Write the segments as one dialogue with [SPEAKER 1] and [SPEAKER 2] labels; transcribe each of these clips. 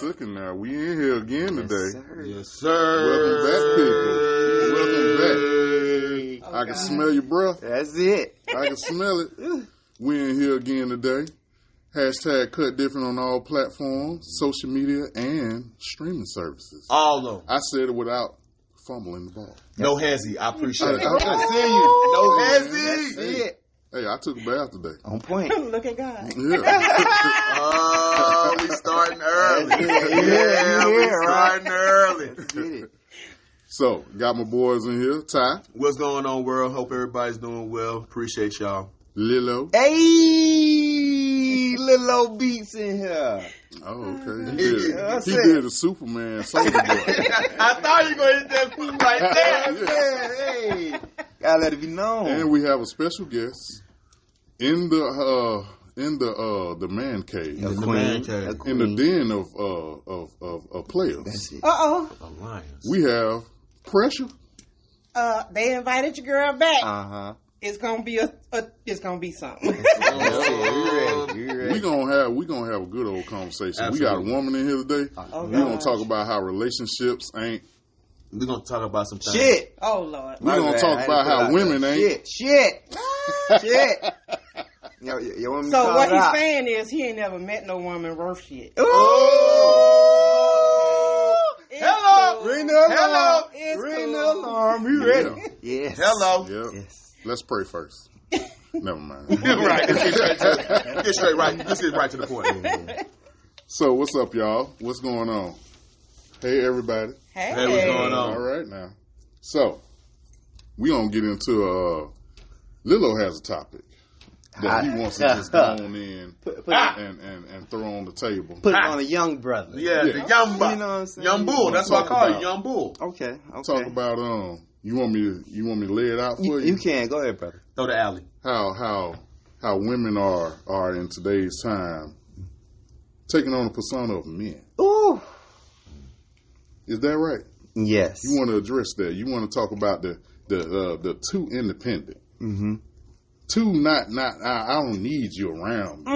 [SPEAKER 1] Sookin now. We in here again today.
[SPEAKER 2] Yes, sir.
[SPEAKER 1] Welcome back, people. Welcome back. I can smell your breath.
[SPEAKER 3] That's it.
[SPEAKER 1] I can smell it. We in here again today. Hashtag Cut Different on all platforms, social media, and streaming services.
[SPEAKER 2] All of them.
[SPEAKER 1] I said it without fumbling the ball.
[SPEAKER 2] No hezzy. I appreciate it.
[SPEAKER 1] I see you.
[SPEAKER 2] No hezzy.
[SPEAKER 3] That's it.
[SPEAKER 1] Hey, I took a bath today.
[SPEAKER 3] On point.
[SPEAKER 4] Look at God.
[SPEAKER 1] Yeah.
[SPEAKER 2] Oh, we starting early. We starting early.
[SPEAKER 1] So, got my boys in here. Ty.
[SPEAKER 2] What's going on, world? Hope everybody's doing well. Appreciate y'all.
[SPEAKER 1] Lilo.
[SPEAKER 3] Hey, little old beats in here.
[SPEAKER 1] Oh, okay. He did a Superman Soldier Boy.
[SPEAKER 2] I thought you were going to hit that food right there.
[SPEAKER 3] Hey, gotta let it be known.
[SPEAKER 1] And we have a special guest in the man cave,
[SPEAKER 3] A
[SPEAKER 2] the
[SPEAKER 3] queen.
[SPEAKER 2] man cave.
[SPEAKER 3] A queen.
[SPEAKER 1] in the den of players.
[SPEAKER 3] That's it.
[SPEAKER 2] Alliance.
[SPEAKER 1] We have Pressure.
[SPEAKER 4] They invited your girl back.
[SPEAKER 3] Uh-huh.
[SPEAKER 4] It's gonna be it's gonna be something.
[SPEAKER 3] You ready.
[SPEAKER 1] We gonna have a good old conversation.
[SPEAKER 2] Absolutely.
[SPEAKER 1] We got a woman in here today.
[SPEAKER 4] Oh,
[SPEAKER 1] We gonna
[SPEAKER 4] gosh.
[SPEAKER 1] talk about how relationships ain't.
[SPEAKER 2] We're going to talk about some things.
[SPEAKER 3] Shit.
[SPEAKER 4] Oh Lord.
[SPEAKER 1] We gonna talk about how women ain't.
[SPEAKER 3] Shit. Yo, want me to
[SPEAKER 4] So
[SPEAKER 3] call
[SPEAKER 4] what
[SPEAKER 3] it
[SPEAKER 4] he's
[SPEAKER 3] out?
[SPEAKER 4] saying is he ain't never met no woman worth shit.
[SPEAKER 3] Ooh.
[SPEAKER 2] Hello.
[SPEAKER 3] Ring the alarm.
[SPEAKER 4] Hello. It's
[SPEAKER 3] Ring the
[SPEAKER 4] cool.
[SPEAKER 3] alarm. We ready? Yes.
[SPEAKER 2] Hello.
[SPEAKER 1] Yep.
[SPEAKER 3] Yes.
[SPEAKER 1] Let's pray first. Never mind.
[SPEAKER 2] Right. Let's get straight right. Let's get right to the point.
[SPEAKER 1] So what's up, y'all? What's going on? Hey, everybody.
[SPEAKER 4] Hey.
[SPEAKER 2] Hey, what's going on?
[SPEAKER 1] All right now. So we gonna get into Lilo has a topic that he wants to just go on in and throw on the table.
[SPEAKER 3] Put it on a young brother.
[SPEAKER 2] Yeah,
[SPEAKER 1] Yeah.
[SPEAKER 2] the young buck.
[SPEAKER 3] You know what I'm saying?
[SPEAKER 2] Young bull. That's what I
[SPEAKER 1] Talk
[SPEAKER 2] call you,
[SPEAKER 1] about-
[SPEAKER 2] young bull.
[SPEAKER 3] Okay.
[SPEAKER 1] Talk about you want me to lay it out for you?
[SPEAKER 3] You can. Go ahead, brother.
[SPEAKER 2] Throw the alley.
[SPEAKER 1] How women are in today's time taking on the persona of men.
[SPEAKER 3] Ooh.
[SPEAKER 1] Is that right?
[SPEAKER 3] Yes.
[SPEAKER 1] You want to address that? You want to talk about the too independent, too not I don't need you around me.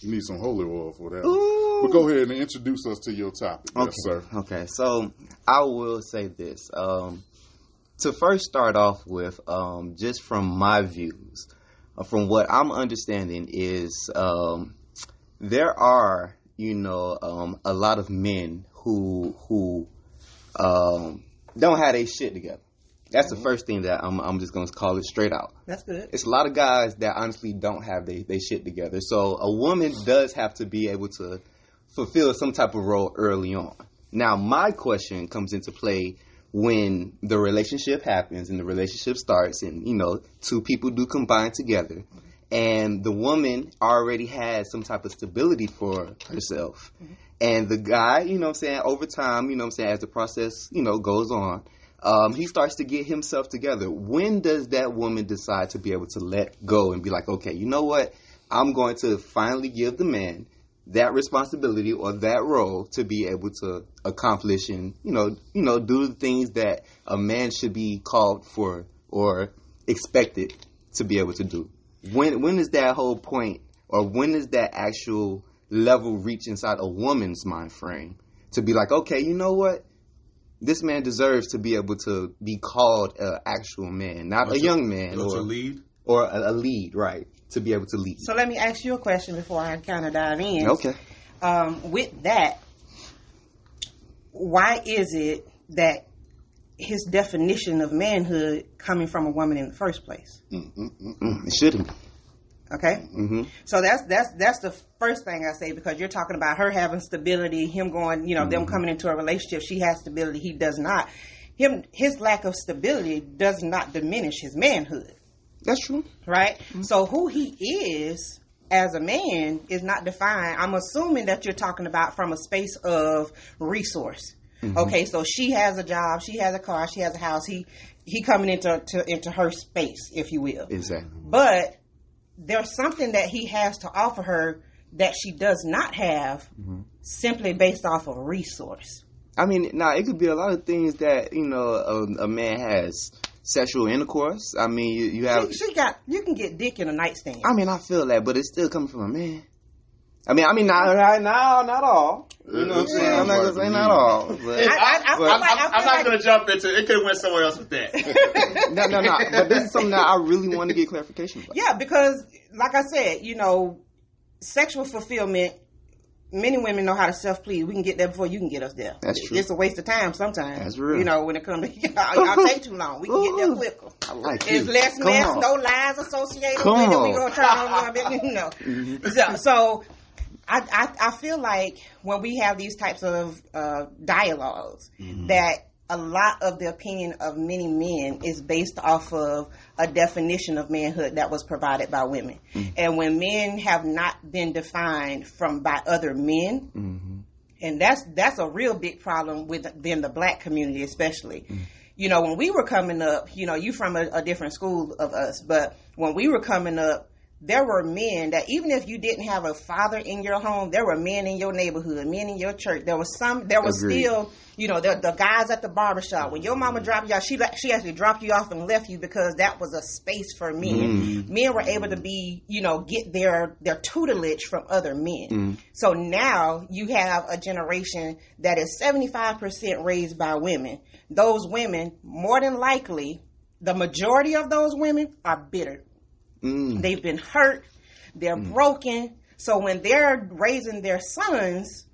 [SPEAKER 1] You need some holy oil for that.
[SPEAKER 3] Ooh.
[SPEAKER 1] But go ahead and introduce us to your topic, yes, sir.
[SPEAKER 3] Okay, so I will say this. To first start off with, just from my views, from what I'm understanding is there are, a lot of men who don't have their shit together. That's the first thing that I'm just going to call it straight out.
[SPEAKER 4] That's good.
[SPEAKER 3] It's a lot of guys that honestly don't have their shit together. So a woman does have to be able to fulfill some type of role early on. Now, my question comes into play when the relationship happens and the relationship starts and, two people do combine together and the woman already has some type of stability for herself. And the guy, over time, as the process, goes on, he starts to get himself together. When does that woman decide to be able to let go and be like, okay, you know what? I'm going to finally give the man that responsibility or that role to be able to accomplish and, do the things that a man should be called for or expected to be able to do. When is that whole point or when is that actual level reach inside a woman's mind frame to be like, okay, you know what? This man deserves to be able to be called an actual man, not a young man
[SPEAKER 2] Or to lead.
[SPEAKER 3] or a lead, right? To be able to lead.
[SPEAKER 4] So let me ask you a question before I kind of dive in.
[SPEAKER 3] Okay.
[SPEAKER 4] With that, why is it that his definition of manhood coming from a woman in the first place?
[SPEAKER 3] It shouldn't.
[SPEAKER 4] Okay,
[SPEAKER 3] Mm-hmm.
[SPEAKER 4] so that's the first thing I say, because you're talking about her having stability, him going, them coming into a relationship. She has stability, he does not. His lack of stability does not diminish his manhood.
[SPEAKER 3] That's true.
[SPEAKER 4] Right? So who he is as a man is not defined. I'm assuming that you're talking about from a space of resource. Okay, so she has a job, she has a car, she has a house. He coming into her space, if you will.
[SPEAKER 3] Exactly.
[SPEAKER 4] But there's something that he has to offer her that she does not have, simply based off of resource.
[SPEAKER 3] I mean, it could be a lot of things that, a man has. Sexual intercourse. I mean, you have...
[SPEAKER 4] You can get dick in a nightstand.
[SPEAKER 3] I mean, I feel that, but it's still coming from a man. I mean, not all. You know what I'm saying? I'm not gonna say not all. But
[SPEAKER 2] I'm not gonna jump into it. It could have went somewhere else with that.
[SPEAKER 3] no. But this is something that I really want to get clarification about.
[SPEAKER 4] Yeah, because like I said, sexual fulfillment. Many women know how to self-please. We can get there before you can get us there.
[SPEAKER 3] That's true.
[SPEAKER 4] It's a waste of time sometimes.
[SPEAKER 3] That's real.
[SPEAKER 4] When it comes to y'all take too long. We can get there quicker.
[SPEAKER 3] I like
[SPEAKER 4] It's
[SPEAKER 3] you.
[SPEAKER 4] less
[SPEAKER 3] Come
[SPEAKER 4] mess,
[SPEAKER 3] on.
[SPEAKER 4] no lies associated
[SPEAKER 3] Come
[SPEAKER 4] with it.
[SPEAKER 3] on.
[SPEAKER 4] We gonna turn on a bit, So I feel like when we have these types of dialogues, that a lot of the opinion of many men is based off of a definition of manhood that was provided by women. And when men have not been defined by other men, and that's a real big problem within the black community especially. When we were coming up, you from a different school of us, but when we were coming up, there were men that even if you didn't have a father in your home, there were men in your neighborhood, men in your church. There was
[SPEAKER 3] Agreed.
[SPEAKER 4] still, the guys at the barbershop. When your mama dropped you off, she actually dropped you off and left you because that was a space for men. Men were able to be, get their tutelage from other men. So now you have a generation that is 75% raised by women. Those women, more than likely, the majority of those women are bitter. They've been hurt. They're broken. So when they're raising their sons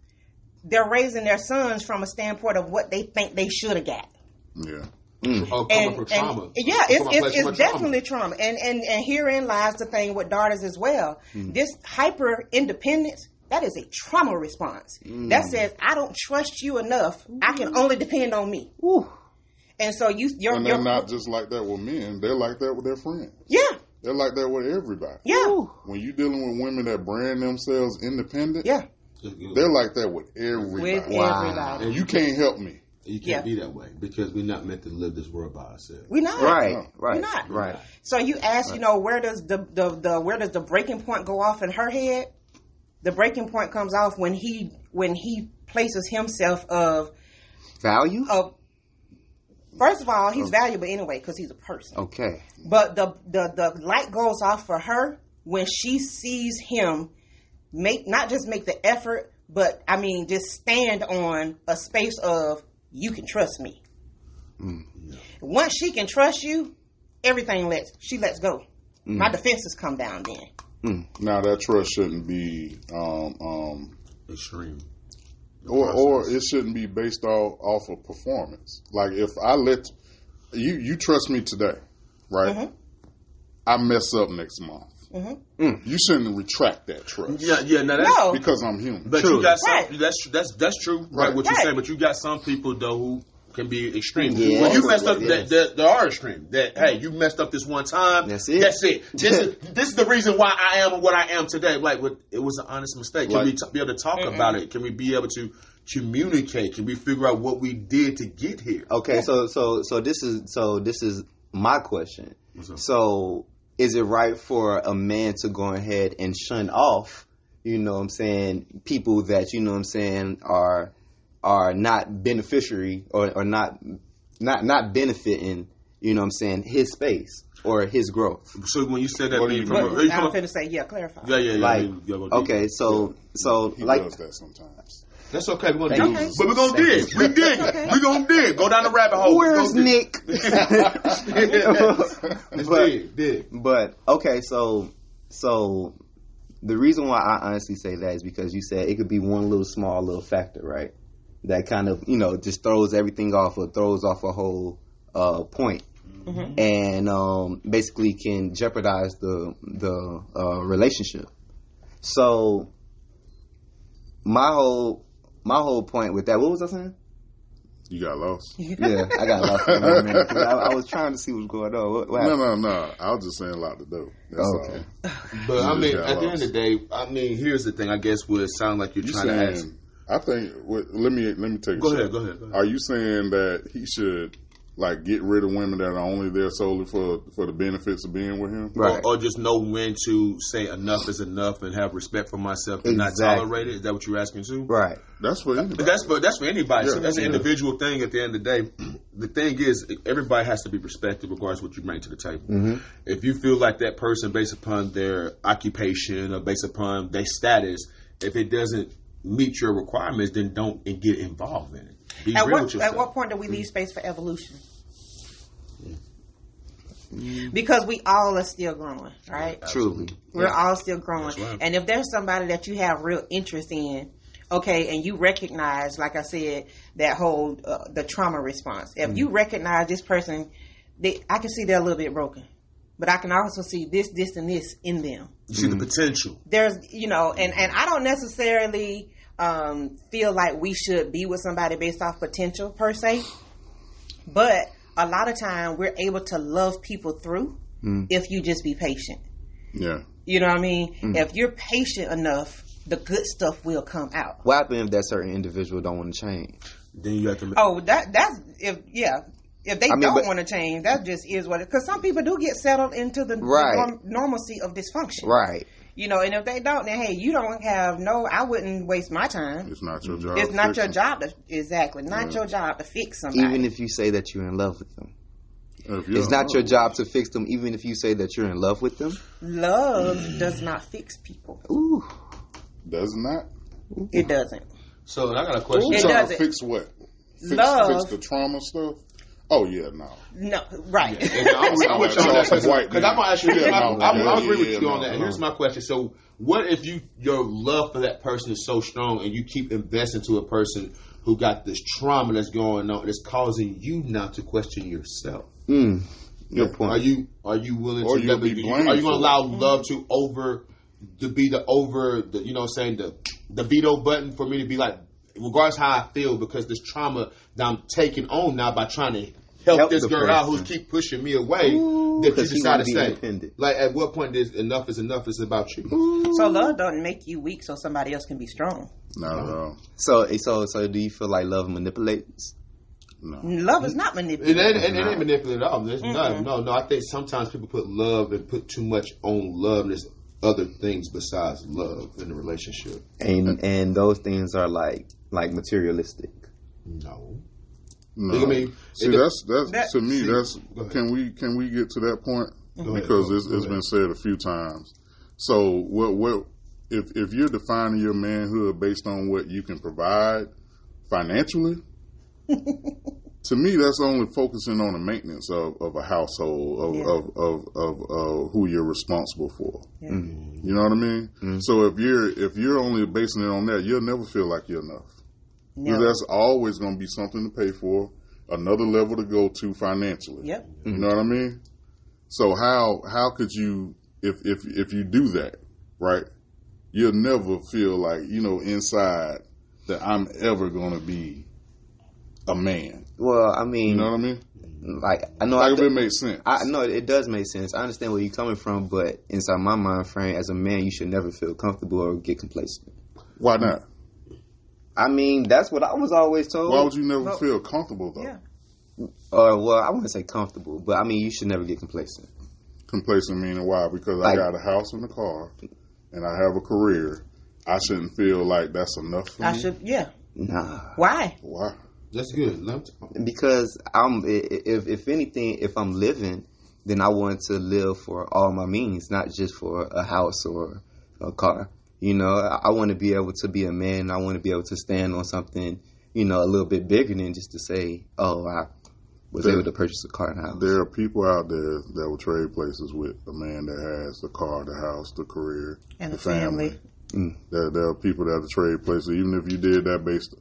[SPEAKER 4] from a standpoint of what they think they should have got.
[SPEAKER 1] Yeah.
[SPEAKER 2] Coming from trauma.
[SPEAKER 4] It's definitely trauma. And herein lies the thing with daughters as well. This hyper independence, that is a trauma response. That says, I don't trust you enough. I can only depend on me. And so
[SPEAKER 1] and they're not just like that with men. They're like that with their friends.
[SPEAKER 4] Yeah.
[SPEAKER 1] They're like that with everybody.
[SPEAKER 4] Yeah.
[SPEAKER 1] When you're dealing with women that brand themselves independent,
[SPEAKER 4] Yeah.
[SPEAKER 1] they're like that with everybody.
[SPEAKER 4] Everybody.
[SPEAKER 1] And you can't help me.
[SPEAKER 2] You can't be that way because we're not meant to live this world by ourselves.
[SPEAKER 4] We're not.
[SPEAKER 3] Right.
[SPEAKER 4] We're not.
[SPEAKER 3] Right.
[SPEAKER 4] So you ask, where does the breaking point go off in her head? The breaking point comes off when he places himself of
[SPEAKER 3] Value?
[SPEAKER 4] First of all, he's valuable anyway because he's a person.
[SPEAKER 3] Okay.
[SPEAKER 4] But the light goes off for her when she sees him not just make the effort, but just stand on a space of you can trust me. Once she can trust you, everything lets go. My defenses come down then.
[SPEAKER 1] Now that trust shouldn't be
[SPEAKER 2] Extreme.
[SPEAKER 1] or it shouldn't be based off of performance. Like if I let you trust me today, right? I mess up next month. You shouldn't retract that trust.
[SPEAKER 2] Yeah. Now that's
[SPEAKER 1] because I'm human.
[SPEAKER 2] But
[SPEAKER 1] True.
[SPEAKER 2] you got some.
[SPEAKER 4] Right.
[SPEAKER 2] That's true. Right. What you say. But you got some people though who can be extreme.
[SPEAKER 3] Yeah.
[SPEAKER 2] When you messed up,
[SPEAKER 3] Yes.
[SPEAKER 2] there are extreme. That hey, you messed up this one time.
[SPEAKER 3] That's it.
[SPEAKER 2] That's it. This is the reason why I am what I am today. Like, it was an honest mistake. Can we be able to talk about it? Can we be able to communicate? Can we figure out what we did to get here?
[SPEAKER 3] Okay, so this is my question. So is it right for a man to go ahead and shun off, people that are not beneficiary or not benefiting, his space or his growth?
[SPEAKER 2] So when you said that,
[SPEAKER 1] What do you mean?
[SPEAKER 2] are you
[SPEAKER 4] I'm
[SPEAKER 2] from
[SPEAKER 4] going to say, clarify.
[SPEAKER 2] yeah.
[SPEAKER 3] Like,
[SPEAKER 2] go deep.
[SPEAKER 3] okay, so
[SPEAKER 1] He
[SPEAKER 3] like
[SPEAKER 1] does that sometimes.
[SPEAKER 2] That's okay. We're gonna
[SPEAKER 3] Thank
[SPEAKER 2] dig,
[SPEAKER 3] you.
[SPEAKER 2] but we're gonna dig. We dig. We're gonna dig. Go down the rabbit hole.
[SPEAKER 3] where's
[SPEAKER 2] Go dig.
[SPEAKER 3] Nick?
[SPEAKER 2] Let's dig.
[SPEAKER 3] But okay, so the reason why I honestly say that is because you said it could be one small little factor, right? That kind of just throws everything off or throws off a whole point, and basically can jeopardize the relationship. So my whole point with that, what was I saying?
[SPEAKER 1] You got lost.
[SPEAKER 3] Yeah, I got lost for a minute. 'Cause I was trying to see what's going on. What happened?
[SPEAKER 1] No. I was just saying lock the door. That's
[SPEAKER 3] Okay.
[SPEAKER 1] all.
[SPEAKER 2] But I
[SPEAKER 1] You
[SPEAKER 2] mean,
[SPEAKER 1] just got
[SPEAKER 2] at the end
[SPEAKER 1] lost.
[SPEAKER 2] of the day, here's the thing. I guess what it sounds like you're
[SPEAKER 1] You
[SPEAKER 2] trying to ask.
[SPEAKER 1] saying? I think. Let me take.
[SPEAKER 2] Go ahead.
[SPEAKER 1] Are you saying that he should get rid of women that are only there solely for the benefits of being with him?
[SPEAKER 3] Right.
[SPEAKER 2] Or just know when to say enough is enough and have respect for myself and not
[SPEAKER 3] Exactly.
[SPEAKER 2] tolerate it? Is that what you're asking too?
[SPEAKER 3] Right.
[SPEAKER 1] That's for anybody.
[SPEAKER 2] But that's for anybody. So
[SPEAKER 1] Yeah.
[SPEAKER 2] that's an
[SPEAKER 1] Yeah.
[SPEAKER 2] individual thing. At the end of the day, the thing is, everybody has to be respected, regardless of what you bring to the table. If you feel like that person, based upon their occupation or based upon their status, if it doesn't meet your requirements, then don't get involved in it. Be
[SPEAKER 4] At
[SPEAKER 2] real with yourself.
[SPEAKER 4] At what point do we leave space for evolution? Because we all are still growing, right?
[SPEAKER 3] Truly.
[SPEAKER 4] We're all still growing.
[SPEAKER 2] Right.
[SPEAKER 4] And if there's somebody that you have real interest in, okay, and you recognize, like I said, that whole, the trauma response. If you recognize this person, I can see they're a little bit broken. But I can also see this, and this in them.
[SPEAKER 2] You see the potential.
[SPEAKER 4] There's, and I don't necessarily feel like we should be with somebody based off potential per se. But a lot of time we're able to love people through if you just be patient.
[SPEAKER 1] Yeah.
[SPEAKER 4] You know what I mean? If you're patient enough, the good stuff will come out.
[SPEAKER 3] What happens if that certain individual don't want to change?
[SPEAKER 2] Then you have to.
[SPEAKER 4] Oh, that's if they don't want to change, that just is what it. Because some people do get settled into the normalcy of dysfunction,
[SPEAKER 3] right?
[SPEAKER 4] And if they don't, then hey, you don't have I wouldn't waste my time.
[SPEAKER 1] It's not your job.
[SPEAKER 4] It's not your job to not your job to fix somebody.
[SPEAKER 3] Even if you say that you're in love with them. It's not your job to fix them, even if you say that you're in love with them.
[SPEAKER 4] Love does not fix people.
[SPEAKER 3] Ooh.
[SPEAKER 1] Does not?
[SPEAKER 4] It doesn't.
[SPEAKER 2] So I got a question.
[SPEAKER 4] It doesn't.
[SPEAKER 1] Fix what?
[SPEAKER 4] Love.
[SPEAKER 1] Fix the trauma stuff? Oh, yeah, no.
[SPEAKER 4] No, right.
[SPEAKER 2] Yeah. I'm with you on that. Because I'm going to ask you this. I agree with you on that. Here's my question. So what if your love for that person is so strong and you keep investing to a person who got this trauma that's going on that's causing you now to question yourself?
[SPEAKER 3] Good point.
[SPEAKER 2] Are you willing
[SPEAKER 1] or
[SPEAKER 2] to? Are you going to allow love to be the veto button for me to be like, regardless how I feel, because this trauma that I'm taking on now by trying to help this girl out who keep pushing me away, that you decide to stay. Like, at what point is enough is enough? It's about you.
[SPEAKER 4] So love doesn't make you weak so somebody else can be strong.
[SPEAKER 1] Not at all.
[SPEAKER 3] So do you feel like love manipulates?
[SPEAKER 1] No.
[SPEAKER 4] Love is not manipulative.
[SPEAKER 2] It ain't manipulative at all. No. I think sometimes people put love and put too much on love, and there's other things besides love in the relationship.
[SPEAKER 3] And those things are like materialistic.
[SPEAKER 2] No.
[SPEAKER 1] I mean, see, that's to me. That's can we get to that point? Because it's been said a few times. So what if you're defining your manhood based on what you can provide financially? To me, that's only focusing on the maintenance of a household of who you're responsible for. Yeah. You know what I mean? Mm-hmm. So if you're only basing it on that, you'll never feel like you're enough. No. That's always going to be something to pay for, another level to go to financially.
[SPEAKER 4] Yep.
[SPEAKER 1] You know what I mean? So how could you if you do that, right? You'll never feel like, inside that I'm ever going to be a man.
[SPEAKER 3] Well, I mean,
[SPEAKER 1] you know what I mean?
[SPEAKER 3] Like, I know,
[SPEAKER 1] like if it makes sense.
[SPEAKER 3] I know it does make sense. I understand where you're coming from, but inside my mind frame, as a man, you should never feel comfortable or get complacent.
[SPEAKER 1] Why not?
[SPEAKER 3] I mean, that's what I was always told.
[SPEAKER 1] Why would you never feel comfortable though?
[SPEAKER 4] Yeah.
[SPEAKER 3] Well, I wouldn't say comfortable, but I mean, you should never get complacent. Complacent
[SPEAKER 1] meaning why? Because I got a house and a car, and I have a career. I shouldn't feel like that's enough for me.
[SPEAKER 4] Yeah.
[SPEAKER 3] Nah.
[SPEAKER 4] Why?
[SPEAKER 2] That's good.
[SPEAKER 3] Because if anything, if I'm living, then I want to live for all my means, not just for a house or a car. I want to be able to be a man. I want to be able to stand on something, a little bit bigger than just to say, oh, I was able to purchase a car and a house.
[SPEAKER 1] There are people out there that will trade places with a man that has the car, the house, the career,
[SPEAKER 4] and
[SPEAKER 1] the family. There are people that will trade places, even if you did that based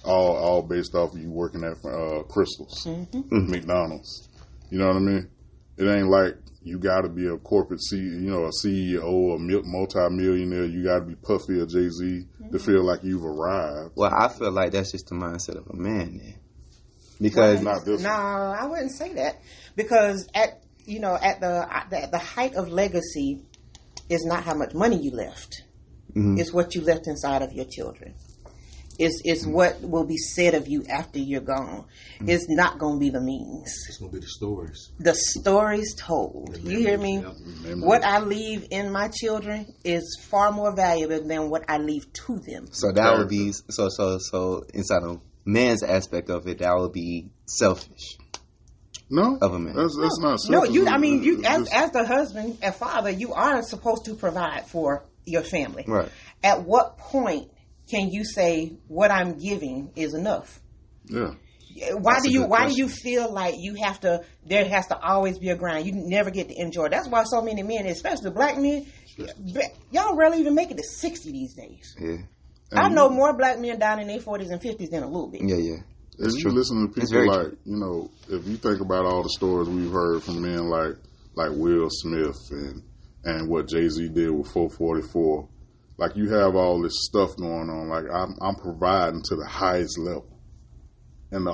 [SPEAKER 1] off of you working at Crystals, McDonald's. You know what I mean? It ain't like you got to be a corporate a CEO, a multi-millionaire. You got to be Puffy or Jay-Z to feel like you've arrived.
[SPEAKER 3] Well, I feel like that's just the mindset of a man then. Because
[SPEAKER 4] no, I wouldn't say that, because at the height of legacy is not how much money you left. Mm-hmm. It's what you left inside of your children. It's what will be said of you after you're gone. Mm-hmm. It's not going to be the means.
[SPEAKER 2] It's going to be the stories.
[SPEAKER 4] The stories told. You hear me? Yep. What I leave in my children is far more valuable than what I leave to them.
[SPEAKER 3] So that would be so inside of man's aspect of it, that would be selfish.
[SPEAKER 1] No,
[SPEAKER 3] of a man.
[SPEAKER 1] That's not selfish.
[SPEAKER 4] No, as the husband and father, you are supposed to provide for your family.
[SPEAKER 3] Right.
[SPEAKER 4] At what point can you say what I'm giving is enough?
[SPEAKER 1] Yeah.
[SPEAKER 4] Why
[SPEAKER 1] That's
[SPEAKER 4] do
[SPEAKER 1] a
[SPEAKER 4] you
[SPEAKER 1] good
[SPEAKER 4] why
[SPEAKER 1] question.
[SPEAKER 4] do you feel like there has to always be a grind? You never get to enjoy. That's why so many men, especially black men, y'all rarely even make it to 60 these days.
[SPEAKER 3] Yeah.
[SPEAKER 4] I know more black men down in their 40s and 50s than a little bit.
[SPEAKER 3] Yeah, yeah.
[SPEAKER 1] If you
[SPEAKER 3] true.
[SPEAKER 1] listen to
[SPEAKER 3] It's
[SPEAKER 1] people
[SPEAKER 3] very
[SPEAKER 1] like, you know, if you think about all the stories we've heard from men like Will Smith and what Jay-Z did with 444, like you have all this stuff going on. Like I'm providing to the highest level. And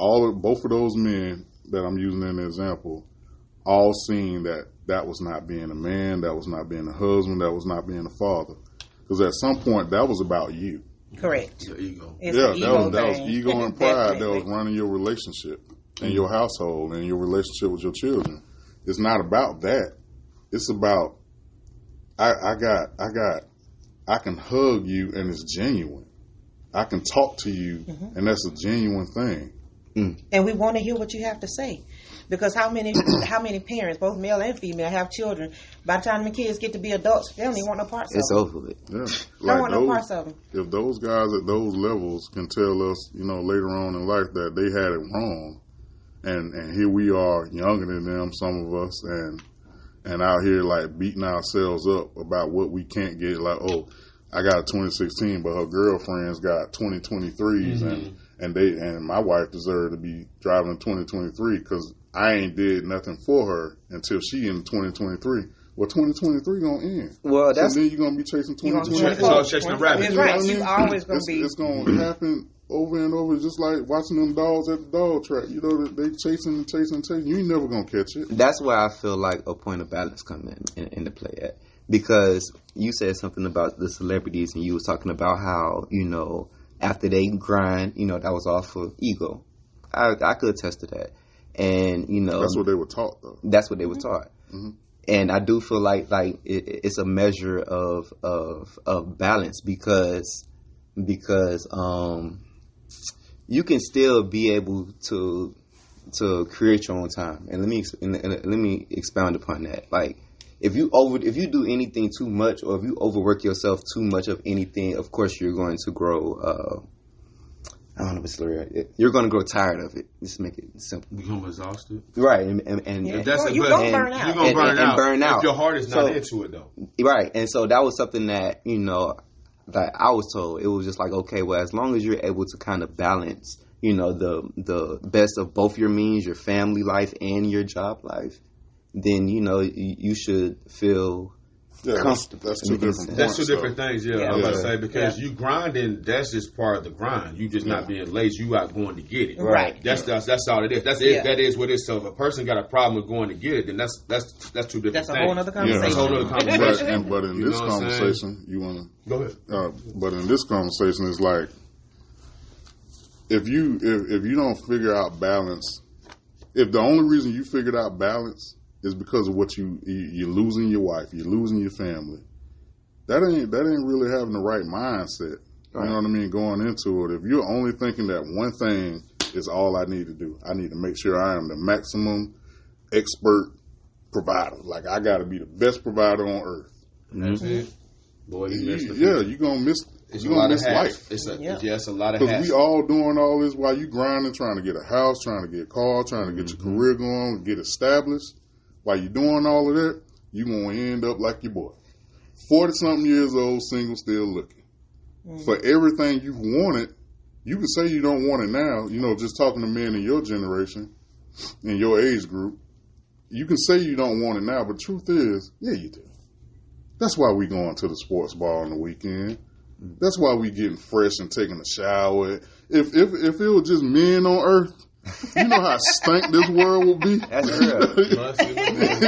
[SPEAKER 1] both of those men that I'm using as an example, all seen that was not being a man, that was not being a husband, that was not being a father. Because at some point, that was about you.
[SPEAKER 4] Correct.
[SPEAKER 2] Your ego.
[SPEAKER 4] It's
[SPEAKER 1] Yeah,
[SPEAKER 4] an
[SPEAKER 1] that was
[SPEAKER 4] thing.
[SPEAKER 1] ego and pride that was
[SPEAKER 4] Definitely.
[SPEAKER 1] running your relationship and your household and your relationship with your children. It's not about that. It's about I can hug you and it's genuine. I can talk to you and that's a genuine thing.
[SPEAKER 4] And we want to hear what you have to say. Because how many parents, both male and female, have children, by the time the kids get to be adults, they don't even want no parts
[SPEAKER 3] It's
[SPEAKER 4] of them.
[SPEAKER 3] over with.
[SPEAKER 1] Yeah,
[SPEAKER 4] Don't want no parts of them.
[SPEAKER 1] if those guys at those levels can tell us, you know, later on in life that they had it wrong, and here we are, younger than them, some of us, and out here like beating ourselves up about what we can't get. Like, oh, I got a 2016, but her girlfriend's got 2023s, and my wife deserved to be driving a 2023 because I ain't did nothing for her until she in 2023. Well, 2023 gonna end.
[SPEAKER 3] Well, that's
[SPEAKER 1] so then you're gonna be chasing
[SPEAKER 4] You gonna
[SPEAKER 1] 2024.
[SPEAKER 2] It's all chasing the rabbit.
[SPEAKER 4] That's
[SPEAKER 1] You know
[SPEAKER 4] right.
[SPEAKER 1] what I
[SPEAKER 4] You
[SPEAKER 1] mean?
[SPEAKER 4] always gonna
[SPEAKER 1] it's,
[SPEAKER 4] be.
[SPEAKER 1] It's gonna happen over and over, just like watching them dogs at the dog track. You know, they chasing. You ain't never gonna catch it.
[SPEAKER 3] that's where I feel like a point of balance come into play at. Because you said something about the celebrities and you was talking about how, you know, after they grind, you know, that was all for ego. I could attest to that. And, you know,
[SPEAKER 1] That's what they were taught, though.
[SPEAKER 3] that's what they were taught. And I do feel like it's a measure of balance because you can still be able to create your own time. And let me expound upon that. Like if you do anything too much, or if you overwork yourself too much of anything, of course you're going to grow. I don't know if it's right. You're going to grow tired of it. Just make it simple.
[SPEAKER 2] Become exhausted.
[SPEAKER 3] Right, and
[SPEAKER 4] Yeah.
[SPEAKER 2] That's
[SPEAKER 4] You're
[SPEAKER 2] a
[SPEAKER 4] gonna
[SPEAKER 2] good.
[SPEAKER 4] burn out.
[SPEAKER 2] You're gonna burn
[SPEAKER 3] And
[SPEAKER 2] out.
[SPEAKER 3] burn out.
[SPEAKER 2] If your heart is not
[SPEAKER 3] So-
[SPEAKER 2] into it, though.
[SPEAKER 3] right, and so that was something that, you know, that I was told. It was just like, okay, well, as long as you're able to kind of balance, you know, the best of both your means, your family life and your job life, then, you know, you should feel
[SPEAKER 1] Yeah,
[SPEAKER 3] comfortable.
[SPEAKER 1] that's two different points.
[SPEAKER 2] That's two
[SPEAKER 1] though.
[SPEAKER 2] different things, yeah.
[SPEAKER 4] Yeah.
[SPEAKER 2] I was about to
[SPEAKER 1] Yeah.
[SPEAKER 2] say, because you grinding, that's just part of the grind. You just not being lazy. You out going to get it.
[SPEAKER 4] Right.
[SPEAKER 2] That's all it is. That's
[SPEAKER 4] Yeah.
[SPEAKER 2] it. That is what it is. So if a person got a problem with going to get it, then that's two different
[SPEAKER 4] That's
[SPEAKER 2] things.
[SPEAKER 4] a whole other
[SPEAKER 1] Yeah,
[SPEAKER 4] conversation.
[SPEAKER 2] That's a whole other
[SPEAKER 1] But,
[SPEAKER 2] conversation.
[SPEAKER 1] but in
[SPEAKER 2] You
[SPEAKER 1] this
[SPEAKER 2] know what I'm saying?
[SPEAKER 1] conversation, you want to.
[SPEAKER 2] Go ahead.
[SPEAKER 1] But in this conversation, it's like if you don't figure out balance, if the only reason you figured out balance is because of what you're losing your wife, you're losing your family, that ain't really having the right mindset. You know what I mean? Going into it, if you're only thinking that one thing is all I need to do, I need to make sure I am the maximum expert provider. Like I got to be the best provider on earth.
[SPEAKER 2] That's it. Boy, you missed it.
[SPEAKER 1] Yeah, you're gonna miss.
[SPEAKER 2] It's
[SPEAKER 1] You're
[SPEAKER 2] a lot
[SPEAKER 1] gonna
[SPEAKER 2] of
[SPEAKER 1] miss
[SPEAKER 2] hats.
[SPEAKER 1] life.
[SPEAKER 2] It's a lot of
[SPEAKER 1] Because
[SPEAKER 2] hats.
[SPEAKER 1] we all doing all this while you grinding, trying to get a house, trying to get a car, trying to get your career going, get established. While you doing all of that, you gonna end up like your boy, 40-something years old, single, still looking for everything you've wanted. You can say you don't want it now. You know, just talking to men in your generation, in your age group, you can say you don't want it now, but truth is, yeah, you do. That's why we going to the sports bar on the weekend. That's why we getting fresh and taking a shower. If it was just men on earth, you know how stank this world would be.
[SPEAKER 3] That's real.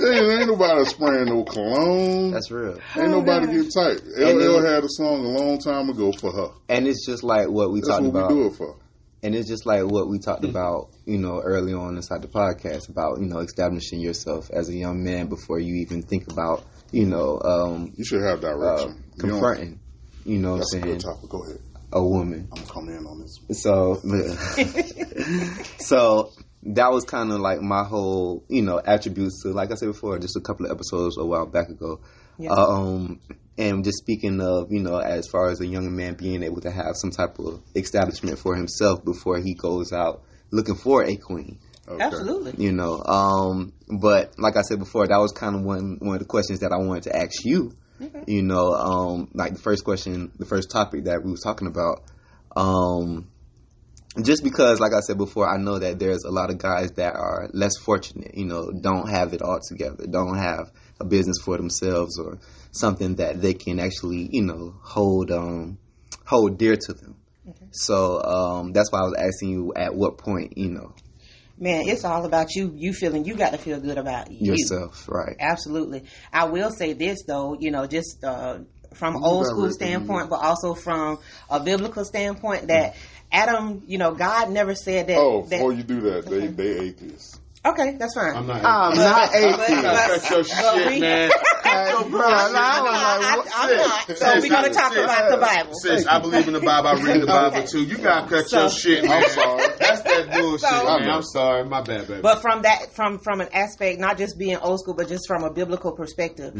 [SPEAKER 1] Ain't nobody spraying no cologne.
[SPEAKER 3] That's real.
[SPEAKER 1] Ain't nobody getting tight. LL had a song a long time ago for her.
[SPEAKER 3] And it's just like what we
[SPEAKER 1] That's
[SPEAKER 3] talked
[SPEAKER 1] what
[SPEAKER 3] about.
[SPEAKER 1] we do it for.
[SPEAKER 3] And it's just like what we talked about, you know, early on inside the podcast about, you know, establishing yourself as a young man before you even think about, you know,
[SPEAKER 1] You should have direction. You don't-
[SPEAKER 3] confronting, you know what I'm
[SPEAKER 1] That's a
[SPEAKER 3] saying,
[SPEAKER 1] good topic. Go ahead.
[SPEAKER 3] a woman.
[SPEAKER 1] I'm gonna come in on this.
[SPEAKER 3] So, so that was kind of like my whole, you know, attributes to, like I said before, just a couple of episodes a while back ago.
[SPEAKER 4] Yeah.
[SPEAKER 3] And just speaking of, as far as a young man being able to have some type of establishment for himself before he goes out looking for a queen.
[SPEAKER 1] Okay.
[SPEAKER 4] Absolutely.
[SPEAKER 3] But like I said before, that was kind of one of the questions that I wanted to ask you. Okay. Like the first topic that we was talking about. Just because, like I said before, I know that there's a lot of guys that are less fortunate, don't have it all together, don't have a business for themselves or something that they can actually, hold dear to them. Okay. So that's why I was asking you at what point,
[SPEAKER 4] Man, it's all about you. You got to feel good about
[SPEAKER 3] yourself, right?
[SPEAKER 4] Absolutely. I will say this though, just from old school standpoint, but also from a biblical standpoint, that Adam, God never said that.
[SPEAKER 1] Oh, before you do that, they atheists.
[SPEAKER 4] Okay, that's fine.
[SPEAKER 2] I'm not
[SPEAKER 3] atheist.
[SPEAKER 2] Cut your shit, man.
[SPEAKER 4] I'm not. So we're going to talk about the Bible.
[SPEAKER 2] Sis, I believe in the Bible. I read the Bible too. You got to cut your shit, man.
[SPEAKER 1] I'm sorry.
[SPEAKER 2] That's that bullshit, man. I'm sorry. My bad, baby.
[SPEAKER 4] But from an aspect, not just being old school, but just from a biblical perspective,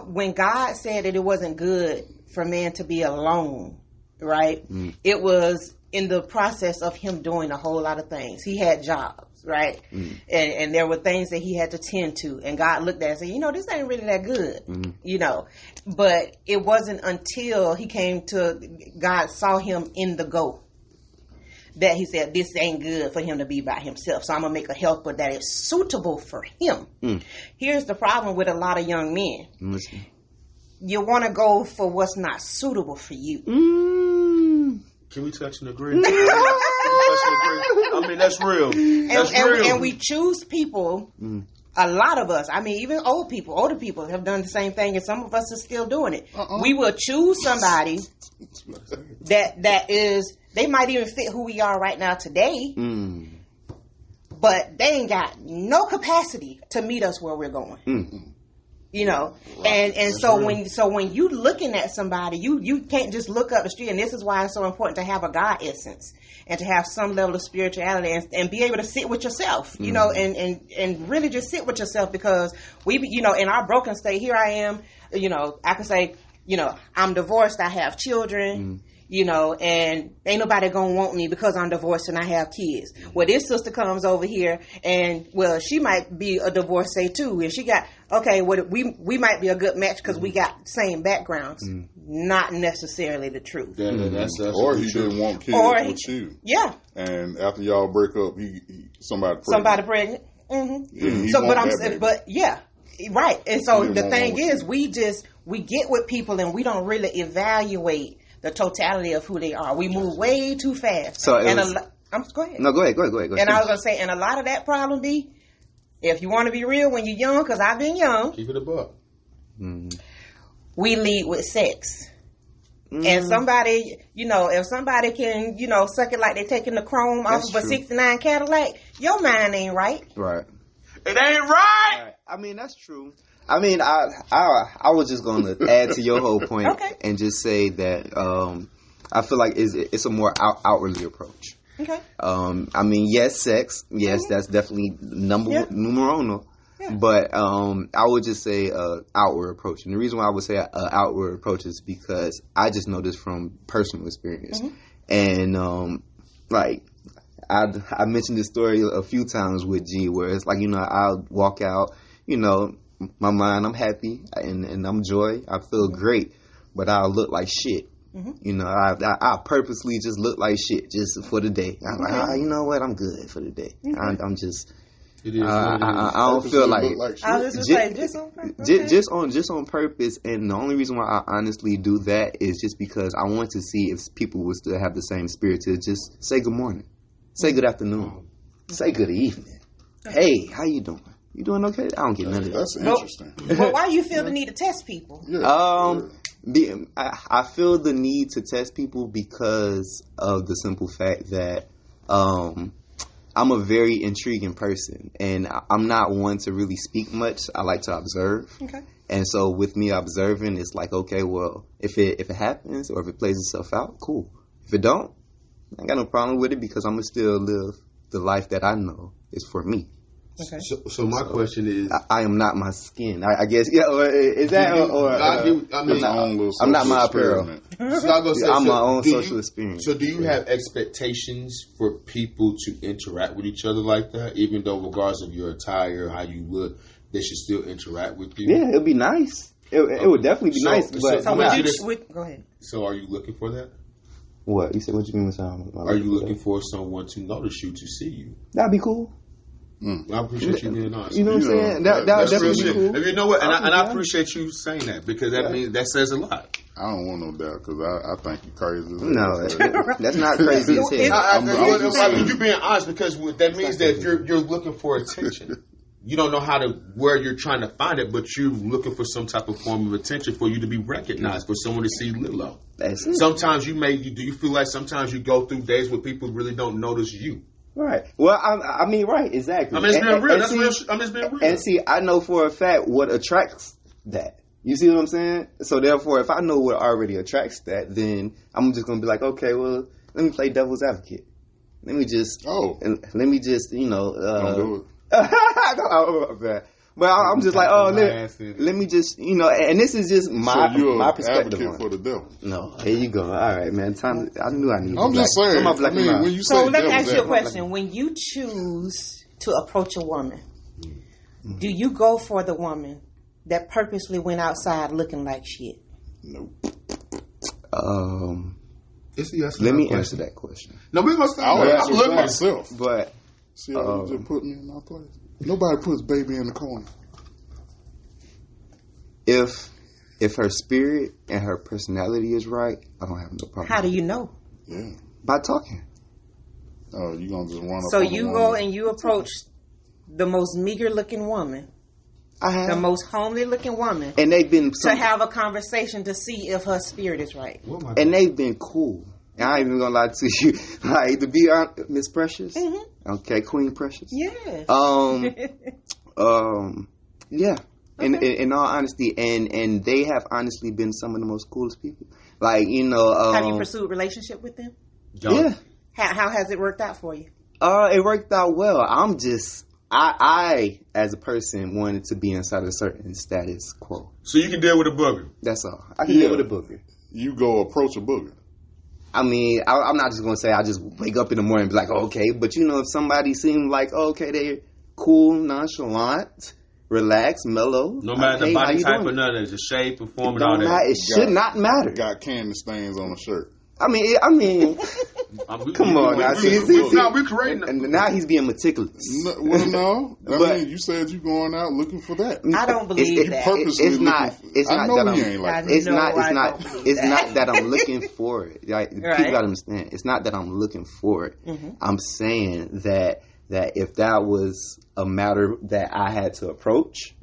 [SPEAKER 4] when God said that it wasn't good for man to be alone, right? It was in the process of him doing a whole lot of things. He had jobs. Right, and there were things that he had to tend to, and God looked at it and said, this ain't really that good, But it wasn't until God saw him in the go that he said, this ain't good for him to be by himself. So I'm gonna make a helper that is suitable for him. Here's the problem with a lot of young men: you want to go for what's not suitable for you.
[SPEAKER 2] Can we touch and agree? I mean, that's real. That's real.
[SPEAKER 4] And we choose people, a lot of us, even older people have done the same thing, and some of us are still doing it. We will choose somebody that is, they might even fit who we are right now today, but they ain't got no capacity to meet us where we're going. And so when you looking at somebody, you can't just look up the street, and this is why it's so important to have a God essence and to have some level of spirituality and be able to sit with yourself, and really just sit with yourself, because we, in our broken state, here I am, I can say, I'm divorced, I have children, and ain't nobody gonna want me because I'm divorced and I have kids. Well, this sister comes over here and, she might be a divorcee too, and she got, we might be a good match because we got same backgrounds. Not necessarily the truth.
[SPEAKER 2] Yeah, that's
[SPEAKER 1] or he didn't want kids with you.
[SPEAKER 4] Yeah.
[SPEAKER 1] And after y'all break up, somebody pregnant.
[SPEAKER 4] Mm-hmm. So, right. And so the thing is, we get with people and we don't really evaluate the totality of who they are. We move way too fast.
[SPEAKER 3] So
[SPEAKER 4] go ahead.
[SPEAKER 3] No, go ahead.
[SPEAKER 4] And I was gonna say, and a lot of that problem be, if you want to be real when you're young, because I've been young.
[SPEAKER 2] Keep it a buck.
[SPEAKER 4] We lead with sex. And somebody, if somebody can, suck it like they taking the chrome off of a 69 Cadillac, your mind ain't right.
[SPEAKER 3] Right.
[SPEAKER 2] It ain't right.
[SPEAKER 3] I mean, that's true. I mean, I was just going to add to your whole point and just say that I feel like it's a more outwardly approach.
[SPEAKER 4] Okay.
[SPEAKER 3] I mean, yes, sex. Yes, that's definitely numero uno. Yeah. But I would just say outward approach. And the reason why I would say outward approach is because I just know this from personal experience. And I mentioned this story a few times with G, where it's like, I'll walk out, my mind, I'm happy and I'm joy. I feel great, but I'll look like shit. I purposely just look like shit just for the day. I'm like, you know what? I'm good for the day. I'm just.
[SPEAKER 2] It is.
[SPEAKER 3] I don't feel like
[SPEAKER 4] I was just on purpose.
[SPEAKER 3] Just on purpose, and the only reason why I honestly do that is just because I want to see if people will still have the same spirit to just say good morning, say good afternoon, say good evening. Hey, how you doing? You doing okay? I don't get none of that.
[SPEAKER 1] That's interesting.
[SPEAKER 4] But why do you feel the need to test people?
[SPEAKER 3] I feel the need to test people because of the simple fact that I'm a very intriguing person, and I'm not one to really speak much. I like to observe.
[SPEAKER 4] Okay.
[SPEAKER 3] And so with me observing, it's like, okay, well, if it happens or if it plays itself out, cool. If it don't, I ain't got no problem with it, because I'm going to still live the life that I know is for me.
[SPEAKER 4] Okay.
[SPEAKER 2] So my question is,
[SPEAKER 3] I am not my skin. I guess. Yeah. Or is that or? I'm not my apparel. I'm my own social experience.
[SPEAKER 2] So do you have expectations for people to interact with each other like that, even though regardless of your attire, how you look, they should still interact with you?
[SPEAKER 3] Yeah, it'd be nice. It would definitely be nice. But
[SPEAKER 4] Go ahead.
[SPEAKER 2] So are you looking for that?
[SPEAKER 3] What you said? What you mean with something?
[SPEAKER 2] Are you looking for someone to notice you, to see you?
[SPEAKER 3] That'd be cool.
[SPEAKER 2] I appreciate you being honest.
[SPEAKER 3] You know what I'm saying? That definitely be cool.
[SPEAKER 2] You know what? And I appreciate you saying that, because that means that says a lot.
[SPEAKER 1] I don't want no doubt, because I think you crazy.
[SPEAKER 3] No, that's not crazy as hell.
[SPEAKER 2] You being honest, because that means that if you're looking for attention, you don't know where you're trying to find it, but you're looking for some type of form of attention for you to be recognized, for someone to see Lilo.
[SPEAKER 3] That's it.
[SPEAKER 2] Sometimes do you feel like sometimes you go through days where people really don't notice you?
[SPEAKER 3] Right. Well, I mean, right, exactly.
[SPEAKER 2] I mean, it's being real. I'm just being real.
[SPEAKER 3] And see, I know for a fact what attracts that. You see what I'm saying? So therefore, if I know what already attracts that, then I'm just gonna be like, okay, well, let me play devil's advocate. Let me just,
[SPEAKER 1] don't
[SPEAKER 3] do it.
[SPEAKER 1] don't do it.
[SPEAKER 3] But I'm just like, let me just, and this is just my perspective on it.
[SPEAKER 1] For the devil.
[SPEAKER 3] No, here you go. All right, man. Time. I knew I needed.
[SPEAKER 1] I'm just saying. When you
[SPEAKER 4] so
[SPEAKER 1] say
[SPEAKER 4] let me ask you a question. When you choose to approach a woman, do you go for the woman that purposely went outside looking like shit?
[SPEAKER 1] Nope.
[SPEAKER 3] Let me answer that question.
[SPEAKER 2] No, we're gonna stop.
[SPEAKER 1] I'll answer it myself.
[SPEAKER 3] But
[SPEAKER 1] see how you just put me in my place. Nobody puts baby in the corner.
[SPEAKER 3] If her spirit and her personality is right, I don't have no problem.
[SPEAKER 4] How do you know?
[SPEAKER 1] Yeah.
[SPEAKER 3] By talking.
[SPEAKER 1] Oh, you gonna just run up?
[SPEAKER 4] So you go and you approach the most meager looking woman.
[SPEAKER 3] I have
[SPEAKER 4] the most homely looking woman,
[SPEAKER 3] and they've been
[SPEAKER 4] to have a conversation to see if her spirit is right.
[SPEAKER 3] And they've been cool. And I ain't even gonna lie to you, like to be honest, Miss Precious, okay, Queen Precious,
[SPEAKER 4] yeah,
[SPEAKER 3] yeah. In all honesty, and they have honestly been some of the most coolest people. Like
[SPEAKER 4] have you pursued a relationship with them?
[SPEAKER 3] Yeah.
[SPEAKER 4] How has it worked out for you?
[SPEAKER 3] It worked out well. I, as a person, wanted to be inside a certain status quo.
[SPEAKER 2] So you can deal with a booger.
[SPEAKER 3] That's all. I can deal with a booger.
[SPEAKER 1] You go approach a booger.
[SPEAKER 3] I mean, I'm not just going to say I just wake up in the morning and be like, oh, okay. But, if somebody seems like, okay, they're cool, nonchalant, relaxed, mellow.
[SPEAKER 2] No matter the body type or none of it, the shape and form and all that.
[SPEAKER 3] It should not matter.
[SPEAKER 1] Got candy stains on the shirt.
[SPEAKER 3] I mean, come on now.
[SPEAKER 2] We're creating.
[SPEAKER 3] And now he's being meticulous.
[SPEAKER 1] No. I mean, you said you going out looking for that.
[SPEAKER 4] I don't believe that.
[SPEAKER 3] It's not that I'm looking for it. Like, people gotta understand. It's not that I'm looking for it. Mm-hmm. I'm saying that if that was a matter that I had to approach,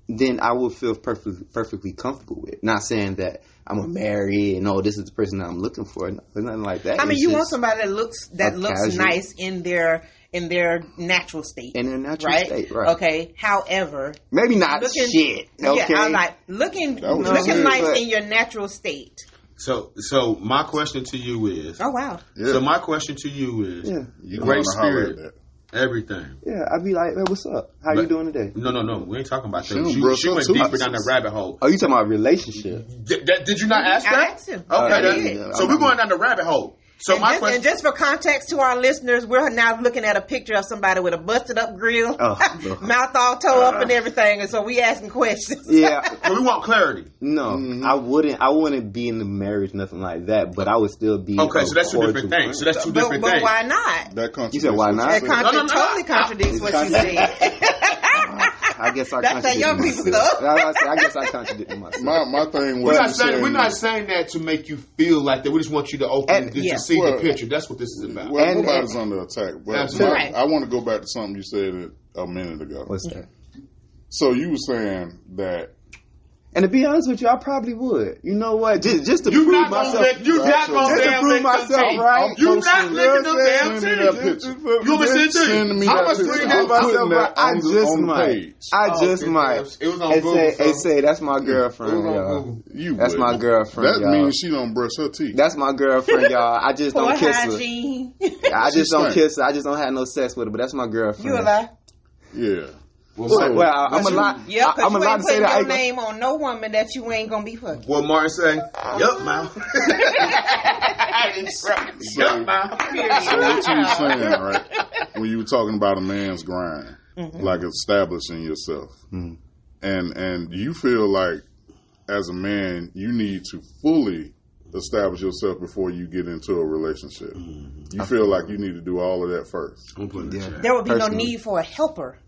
[SPEAKER 3] then I would feel perfectly comfortable with it. Not saying that I'm gonna marry and this is the person that I'm looking for. No, there's nothing like that.
[SPEAKER 4] I mean, you want somebody that looks nice in their natural state.
[SPEAKER 3] In their natural state, right?
[SPEAKER 4] Okay. However,
[SPEAKER 3] maybe not shit. Okay.
[SPEAKER 4] Yeah, I'm like looking nice in your natural state.
[SPEAKER 2] So my question to you is.
[SPEAKER 4] Oh wow.
[SPEAKER 2] Yeah. So my question to you is.
[SPEAKER 1] Yeah.
[SPEAKER 2] Great spirit. Everything.
[SPEAKER 3] Yeah, I'd be like, hey, what's up? How you doing today?
[SPEAKER 2] No. We ain't talking about that. She went deeper down the rabbit hole.
[SPEAKER 3] Oh, you talking about relationship?
[SPEAKER 2] Did you not ask that?
[SPEAKER 4] I asked him.
[SPEAKER 2] Okay, so we're going down the rabbit hole. So
[SPEAKER 4] and just for context to our listeners, we're now looking at a picture of somebody with a busted up grill, mouth all toe up and everything, and so we asking questions.
[SPEAKER 3] Yeah,
[SPEAKER 2] so we want clarity.
[SPEAKER 3] No, I wouldn't be in the marriage, nothing like that. But I would still be
[SPEAKER 2] okay. So that's two different things. So that's two different things.
[SPEAKER 4] But why not?
[SPEAKER 1] That
[SPEAKER 3] you said why not?
[SPEAKER 4] That totally contradicts what you said.
[SPEAKER 3] I guess I
[SPEAKER 4] that's that young people stuff.
[SPEAKER 3] I guess I contradicted myself.
[SPEAKER 1] My thing was
[SPEAKER 2] we're not saying that to make you feel like that. We just want you to open to see the picture. That's what this is about.
[SPEAKER 1] Well, nobody's under attack. But I want to go back to something you said a minute ago.
[SPEAKER 3] What's that?
[SPEAKER 1] So you were saying that.
[SPEAKER 3] And to be honest with you, I probably would. You know what? Just to prove myself.
[SPEAKER 2] You're not going to prove myself, right? You're not licking them damn titties. You want me to send it to you?
[SPEAKER 1] I'm going to screen that myself.
[SPEAKER 3] I just might.
[SPEAKER 2] It was on Google.
[SPEAKER 3] Say that's my girlfriend, y'all. That's my girlfriend, y'all.
[SPEAKER 1] That means she don't brush her teeth.
[SPEAKER 3] That's my girlfriend, y'all. I just don't kiss her.
[SPEAKER 4] Hygiene.
[SPEAKER 3] I just don't kiss her. I just don't have no sex with her, but that's my girlfriend.
[SPEAKER 4] You a lie.
[SPEAKER 1] Yeah.
[SPEAKER 2] Well,
[SPEAKER 3] I'm allowed.
[SPEAKER 4] Yeah, because
[SPEAKER 3] I'm
[SPEAKER 4] you
[SPEAKER 3] allowed
[SPEAKER 4] ain't
[SPEAKER 3] to say
[SPEAKER 4] putting
[SPEAKER 3] that. I
[SPEAKER 4] your
[SPEAKER 3] ain't gonna-
[SPEAKER 4] name on no woman that you ain't gonna be fucking.
[SPEAKER 2] what Martin say? Yup, man. Yup, man.
[SPEAKER 1] So what you were saying, right? When you were talking about a man's grind, like establishing yourself, and you feel like as a man you need to fully establish yourself before you get into a relationship. You feel like you need to do all of that first.
[SPEAKER 2] I'm putting the chat.
[SPEAKER 4] There would be
[SPEAKER 3] Personally.
[SPEAKER 4] no need for a helper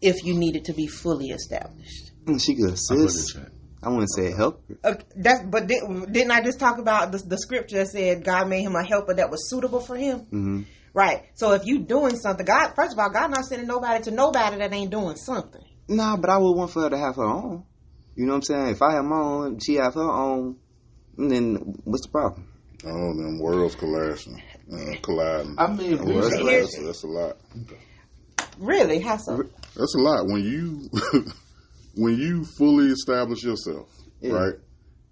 [SPEAKER 4] if you needed to be fully established.
[SPEAKER 3] She could
[SPEAKER 2] I'm putting the
[SPEAKER 3] assist.
[SPEAKER 2] chat.
[SPEAKER 3] I wouldn't say help.
[SPEAKER 4] Didn't I just talk about the scripture that said God made him a helper that was suitable for him?
[SPEAKER 3] Mm-hmm.
[SPEAKER 4] Right. So if you doing something, God, first of all, God not sending nobody to nobody that ain't doing something.
[SPEAKER 3] Nah, but I would want for her to have her own. You know what I'm saying? If I have my own, she have her own, then what's the problem?
[SPEAKER 1] Oh, them worlds colliding.
[SPEAKER 2] I mean,
[SPEAKER 1] That's a lot.
[SPEAKER 4] Really? How so?
[SPEAKER 1] That's a lot when you when you fully establish yourself, right?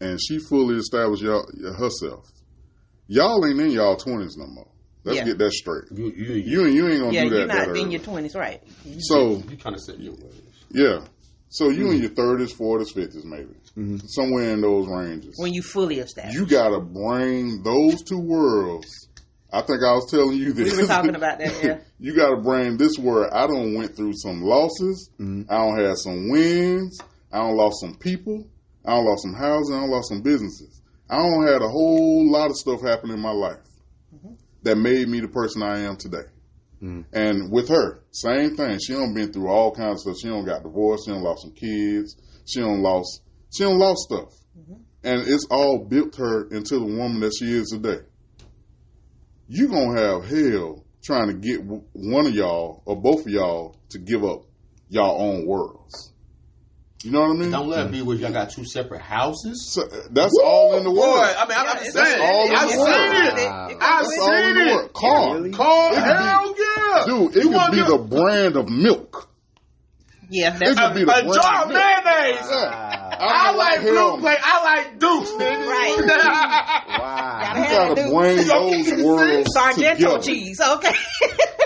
[SPEAKER 1] And she fully established herself. Y'all ain't in y'all 20s no more. Let's get that straight. You ain't gonna do that.
[SPEAKER 4] You're not
[SPEAKER 1] that
[SPEAKER 4] in
[SPEAKER 1] early.
[SPEAKER 4] your 20s, right?
[SPEAKER 1] So
[SPEAKER 2] you kind of said your ways.
[SPEAKER 1] yeah. So you in your 30s, 40s, 50s, maybe somewhere in those ranges.
[SPEAKER 4] When you fully established.
[SPEAKER 1] You gotta bring those two worlds. I think I was telling you this.
[SPEAKER 4] We were talking about that, yeah.
[SPEAKER 1] You got to bring this world. I done went through some losses. I don't have some wins. I don't lost some people. I don't lost some houses. I don't lost some businesses. I don't had a whole lot of stuff happen in my life that made me the person I am today. And with her, same thing. She done been through all kinds of stuff. She done got divorced. She done lost some kids. She done lost stuff. And it's all built her into the woman that she is today. You gonna have hell trying to get one of y'all or both of y'all to give up y'all own worlds. You know what I mean?
[SPEAKER 2] Don't let it be where y'all got two separate houses.
[SPEAKER 1] So, that's all in the
[SPEAKER 2] Boy,
[SPEAKER 1] world.
[SPEAKER 2] I mean, I'm just
[SPEAKER 1] That's
[SPEAKER 2] saying.
[SPEAKER 1] all in
[SPEAKER 2] I've
[SPEAKER 1] the
[SPEAKER 2] seen
[SPEAKER 1] world.
[SPEAKER 2] it. I've
[SPEAKER 1] That's all in
[SPEAKER 2] seen
[SPEAKER 1] the
[SPEAKER 2] it.
[SPEAKER 1] world. Car.
[SPEAKER 3] Really?
[SPEAKER 2] Car,
[SPEAKER 1] It could
[SPEAKER 2] hell yeah.
[SPEAKER 1] Dude, it could be the brand of milk.
[SPEAKER 4] Yeah,
[SPEAKER 1] It
[SPEAKER 4] that's
[SPEAKER 1] could be the
[SPEAKER 2] a
[SPEAKER 1] brand
[SPEAKER 2] jar
[SPEAKER 1] of
[SPEAKER 2] of
[SPEAKER 1] milk.
[SPEAKER 2] mayonnaise.
[SPEAKER 1] Yeah.
[SPEAKER 2] I like
[SPEAKER 1] hell.
[SPEAKER 2] blue plate. I like Dukes, nigga.
[SPEAKER 4] right.
[SPEAKER 3] Wow.
[SPEAKER 1] You gotta bring those worlds
[SPEAKER 4] Sargento
[SPEAKER 1] together.
[SPEAKER 4] cheese, okay.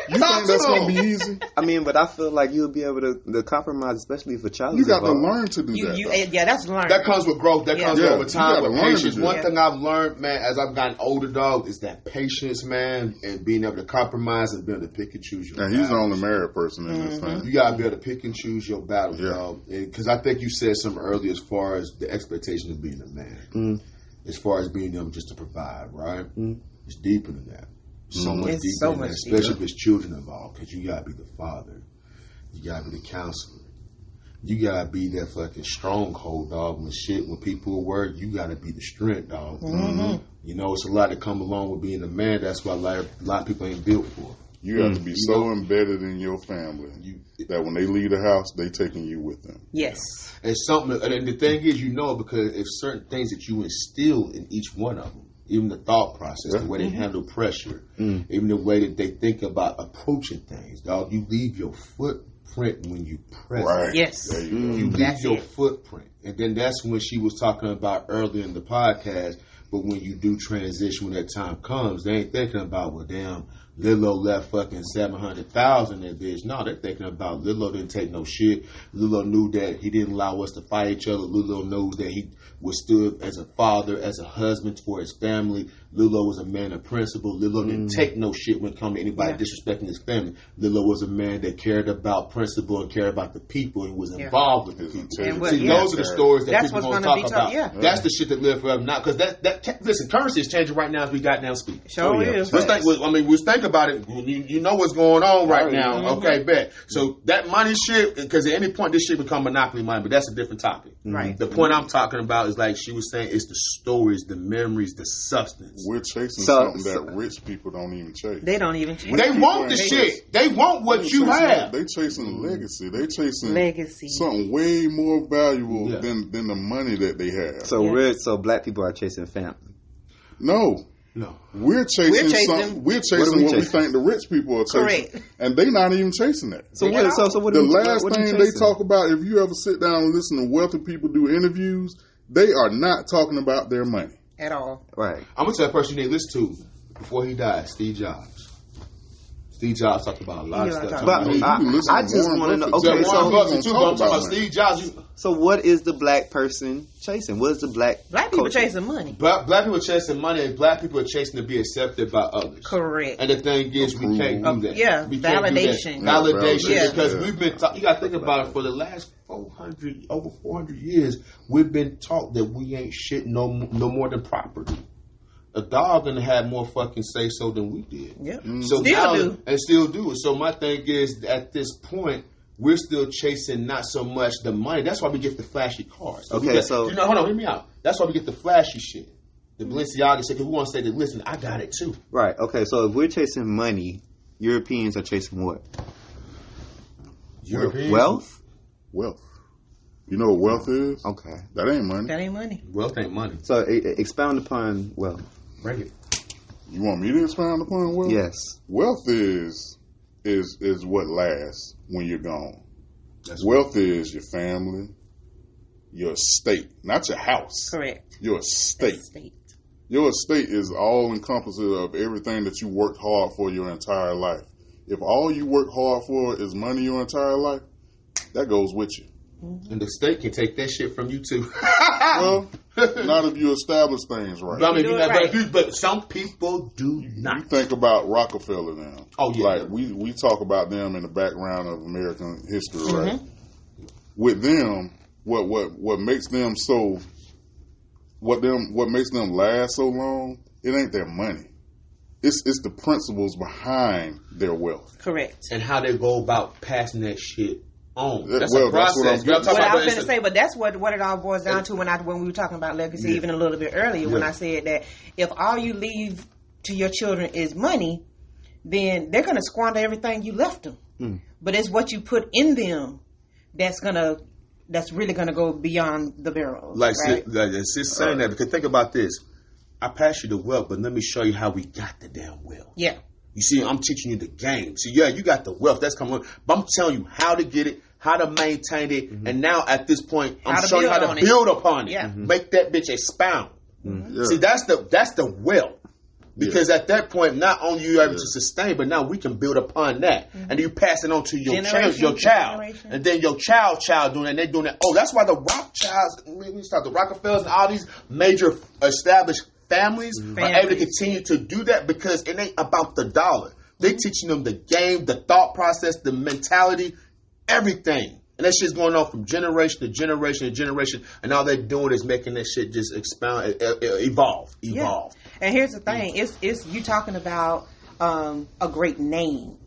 [SPEAKER 1] You think that's gonna be easy?
[SPEAKER 3] I mean, but I feel like you'll be able to compromise, especially for child.
[SPEAKER 1] You got to learn to do that.
[SPEAKER 4] Yeah, that's learning.
[SPEAKER 2] That comes with growth. That comes
[SPEAKER 1] Yeah,
[SPEAKER 2] over
[SPEAKER 1] you
[SPEAKER 2] time
[SPEAKER 1] gotta
[SPEAKER 2] with
[SPEAKER 1] learn to
[SPEAKER 2] patience.
[SPEAKER 1] do
[SPEAKER 2] One
[SPEAKER 1] that.
[SPEAKER 2] thing I've learned, man, as I've gotten older, dog, is that patience, man, and being able to compromise and being able to pick and choose your
[SPEAKER 1] And he's the
[SPEAKER 2] battles.
[SPEAKER 1] only married person in this thing.
[SPEAKER 2] You gotta be able to pick and choose your battles,
[SPEAKER 1] Yeah.
[SPEAKER 2] dog. Because I think you said something earlier as far as the expectation of being a man, as far as being able just to provide, right? It's deeper than that. So much
[SPEAKER 4] It's
[SPEAKER 2] deeper
[SPEAKER 4] so
[SPEAKER 2] than
[SPEAKER 4] much
[SPEAKER 2] that, especially
[SPEAKER 4] deeper.
[SPEAKER 2] if there's children involved. Because you gotta be the father, you gotta be the counselor, you gotta be that fucking stronghold, dog. When people are worried, you gotta be the strength, dog. You know, it's a lot that come along with being a man. That's why a lot of people ain't built for.
[SPEAKER 1] You got to be so embedded in your family that when they leave the house, they taking you with them.
[SPEAKER 4] Yes.
[SPEAKER 2] And something, and the thing is, you know, because if certain things that you instill in each one of them, even the thought process, the way they handle pressure, even the way that they think about approaching things, dog, you leave your footprint when you press.
[SPEAKER 1] Right.
[SPEAKER 4] Yes.
[SPEAKER 1] There you go.
[SPEAKER 2] You leave
[SPEAKER 4] That's
[SPEAKER 2] your
[SPEAKER 4] it.
[SPEAKER 2] footprint. And then that's when she was talking about earlier in the podcast. But when you do transition, when that time comes, they ain't thinking about, well, damn, Lilo left fucking 700,000 in that bitch. No, they're thinking about Lilo didn't take no shit. Lilo knew that he didn't allow us to fight each other. Lilo knows that he was stood as a father, as a husband for his family. Lilo was a man of principle. Lilo didn't take no shit when it come to anybody disrespecting his family. Lilo was a man that cared about principle and cared about the people and was involved with the people.
[SPEAKER 1] And
[SPEAKER 2] See, those are the stories that
[SPEAKER 4] That's
[SPEAKER 2] people
[SPEAKER 4] what's
[SPEAKER 2] gonna
[SPEAKER 4] gonna
[SPEAKER 2] talk
[SPEAKER 4] be
[SPEAKER 2] about.
[SPEAKER 4] told, yeah.
[SPEAKER 2] That's the shit that live forever now. Because listen, currency is changing right now as we got down speak.
[SPEAKER 4] Sure is.
[SPEAKER 2] Let's think. Let's think about it. You know what's going on right now. Okay, bet. So that money shit, because at any point this shit become monopoly money, but that's a different topic.
[SPEAKER 4] Right.
[SPEAKER 2] The point I'm talking about is like she was saying, it's the stories, the memories, the substance.
[SPEAKER 1] We're chasing
[SPEAKER 3] So-
[SPEAKER 1] something that rich people don't even chase.
[SPEAKER 4] They don't even
[SPEAKER 2] They want the shit. They want what you have.
[SPEAKER 1] They chasing legacy. They chasing
[SPEAKER 4] Legacy.
[SPEAKER 1] something way more valuable
[SPEAKER 2] Yeah.
[SPEAKER 1] than the money that they have.
[SPEAKER 3] So black people are chasing family.
[SPEAKER 1] No.
[SPEAKER 2] No.
[SPEAKER 1] We're chasing
[SPEAKER 4] chasing-
[SPEAKER 1] something. We're
[SPEAKER 3] What are
[SPEAKER 1] chasing
[SPEAKER 3] we
[SPEAKER 1] what we
[SPEAKER 3] chasing?
[SPEAKER 1] think the rich people are chasing.
[SPEAKER 4] Correct.
[SPEAKER 1] And they not even chasing that.
[SPEAKER 3] So what? So what?
[SPEAKER 1] The
[SPEAKER 3] are we-
[SPEAKER 1] last
[SPEAKER 3] what are we
[SPEAKER 1] thing they
[SPEAKER 3] chasing?
[SPEAKER 1] talk about, if you ever sit down and listen to wealthy people do interviews, they are not talking about their money.
[SPEAKER 4] At all.
[SPEAKER 3] Right.
[SPEAKER 2] I'm gonna tell a person you need to listen to before he died, Steve Jobs. Steve Jobs talked about a lot of stuff.
[SPEAKER 3] But I just want to know. Okay,
[SPEAKER 2] so Steve Jobs.
[SPEAKER 3] So what is the black person chasing? What is the black
[SPEAKER 4] people chasing money?
[SPEAKER 2] Black people are chasing money, and black people are chasing to be accepted by others.
[SPEAKER 4] Correct.
[SPEAKER 2] And the thing is, we can't do that.
[SPEAKER 4] Yeah,
[SPEAKER 2] we
[SPEAKER 4] validation.
[SPEAKER 2] Validation, because we've been taught. You got to think about it. For the last over 400 years, we've been taught that we ain't shit no more than property. A dog gonna have more fucking say so than we did.
[SPEAKER 4] Yep.
[SPEAKER 2] So
[SPEAKER 4] Still
[SPEAKER 2] now,
[SPEAKER 4] do.
[SPEAKER 2] and still do. So my thing is, at this point, we're still chasing not so much the money. That's why we get the flashy cars.
[SPEAKER 3] Okay, so
[SPEAKER 2] hold on, hear me out. That's why we get the flashy shit, the Balenciaga shit. Because we want to say that, listen, I got it too.
[SPEAKER 3] Right. Okay. So if we're chasing money, Europeans are chasing what?
[SPEAKER 2] Europeans?
[SPEAKER 3] Wealth.
[SPEAKER 1] You know what wealth is?
[SPEAKER 3] Okay.
[SPEAKER 1] That ain't money.
[SPEAKER 4] That ain't money.
[SPEAKER 2] Wealth ain't money.
[SPEAKER 3] So expound upon wealth.
[SPEAKER 2] Bring it.
[SPEAKER 1] You want me to expound upon wealth?
[SPEAKER 3] Yes.
[SPEAKER 1] Wealth is what lasts when you're gone.
[SPEAKER 2] That's
[SPEAKER 1] wealth is your family, your estate, not your house.
[SPEAKER 4] Correct.
[SPEAKER 1] Your estate. Your estate is all encompassing of everything that you worked hard for your entire life. If all you work hard for is money your entire life, that goes with you.
[SPEAKER 2] And the state can take that shit from you too.
[SPEAKER 1] Well, not if you establish things right.
[SPEAKER 2] But, I mean, but some people do not.
[SPEAKER 1] You think about Rockefeller now.
[SPEAKER 2] Oh yeah.
[SPEAKER 1] Like we talk about them in the background of American history, right? With them, what makes them so what makes them last so long, it ain't their money. It's the principles behind their wealth.
[SPEAKER 4] Correct.
[SPEAKER 2] And how they go about passing that shit on. That's
[SPEAKER 1] well,
[SPEAKER 2] a process.
[SPEAKER 1] That's
[SPEAKER 4] what I was going to say, but that's what it all boils down to when we were talking about legacy even a little bit earlier when I said that if all you leave to your children is money, then they're going to squander everything you left them. But it's what you put in them that's really going to go beyond the barrel.
[SPEAKER 2] Like,
[SPEAKER 4] right?
[SPEAKER 2] it's just saying that, because think about this. I passed you the wealth, but let me show you how we got the damn wealth.
[SPEAKER 4] Yeah.
[SPEAKER 2] You see, I'm teaching you the game. So yeah, you got the wealth. That's coming. But I'm telling you how to get it, how to maintain it, and now at this point, I'm showing you how to build upon it.
[SPEAKER 4] Yeah.
[SPEAKER 2] Make that bitch expound.
[SPEAKER 1] Yeah.
[SPEAKER 2] See, that's the wealth. Because at that point, not only you able to sustain, but now we can build upon that, and you pass it on to your child, and then your child doing it. And they're doing it. Oh, that's why the Rothschilds, the Rockefellers, and all these major established families are able to continue to do that because it ain't about the dollar. They're teaching them the game, the thought process, the mentality, everything. And that shit's going on from generation to generation to generation. And all they're doing is making that shit just expound, evolve. Yeah.
[SPEAKER 4] And here's the thing. It's you talking about a great name.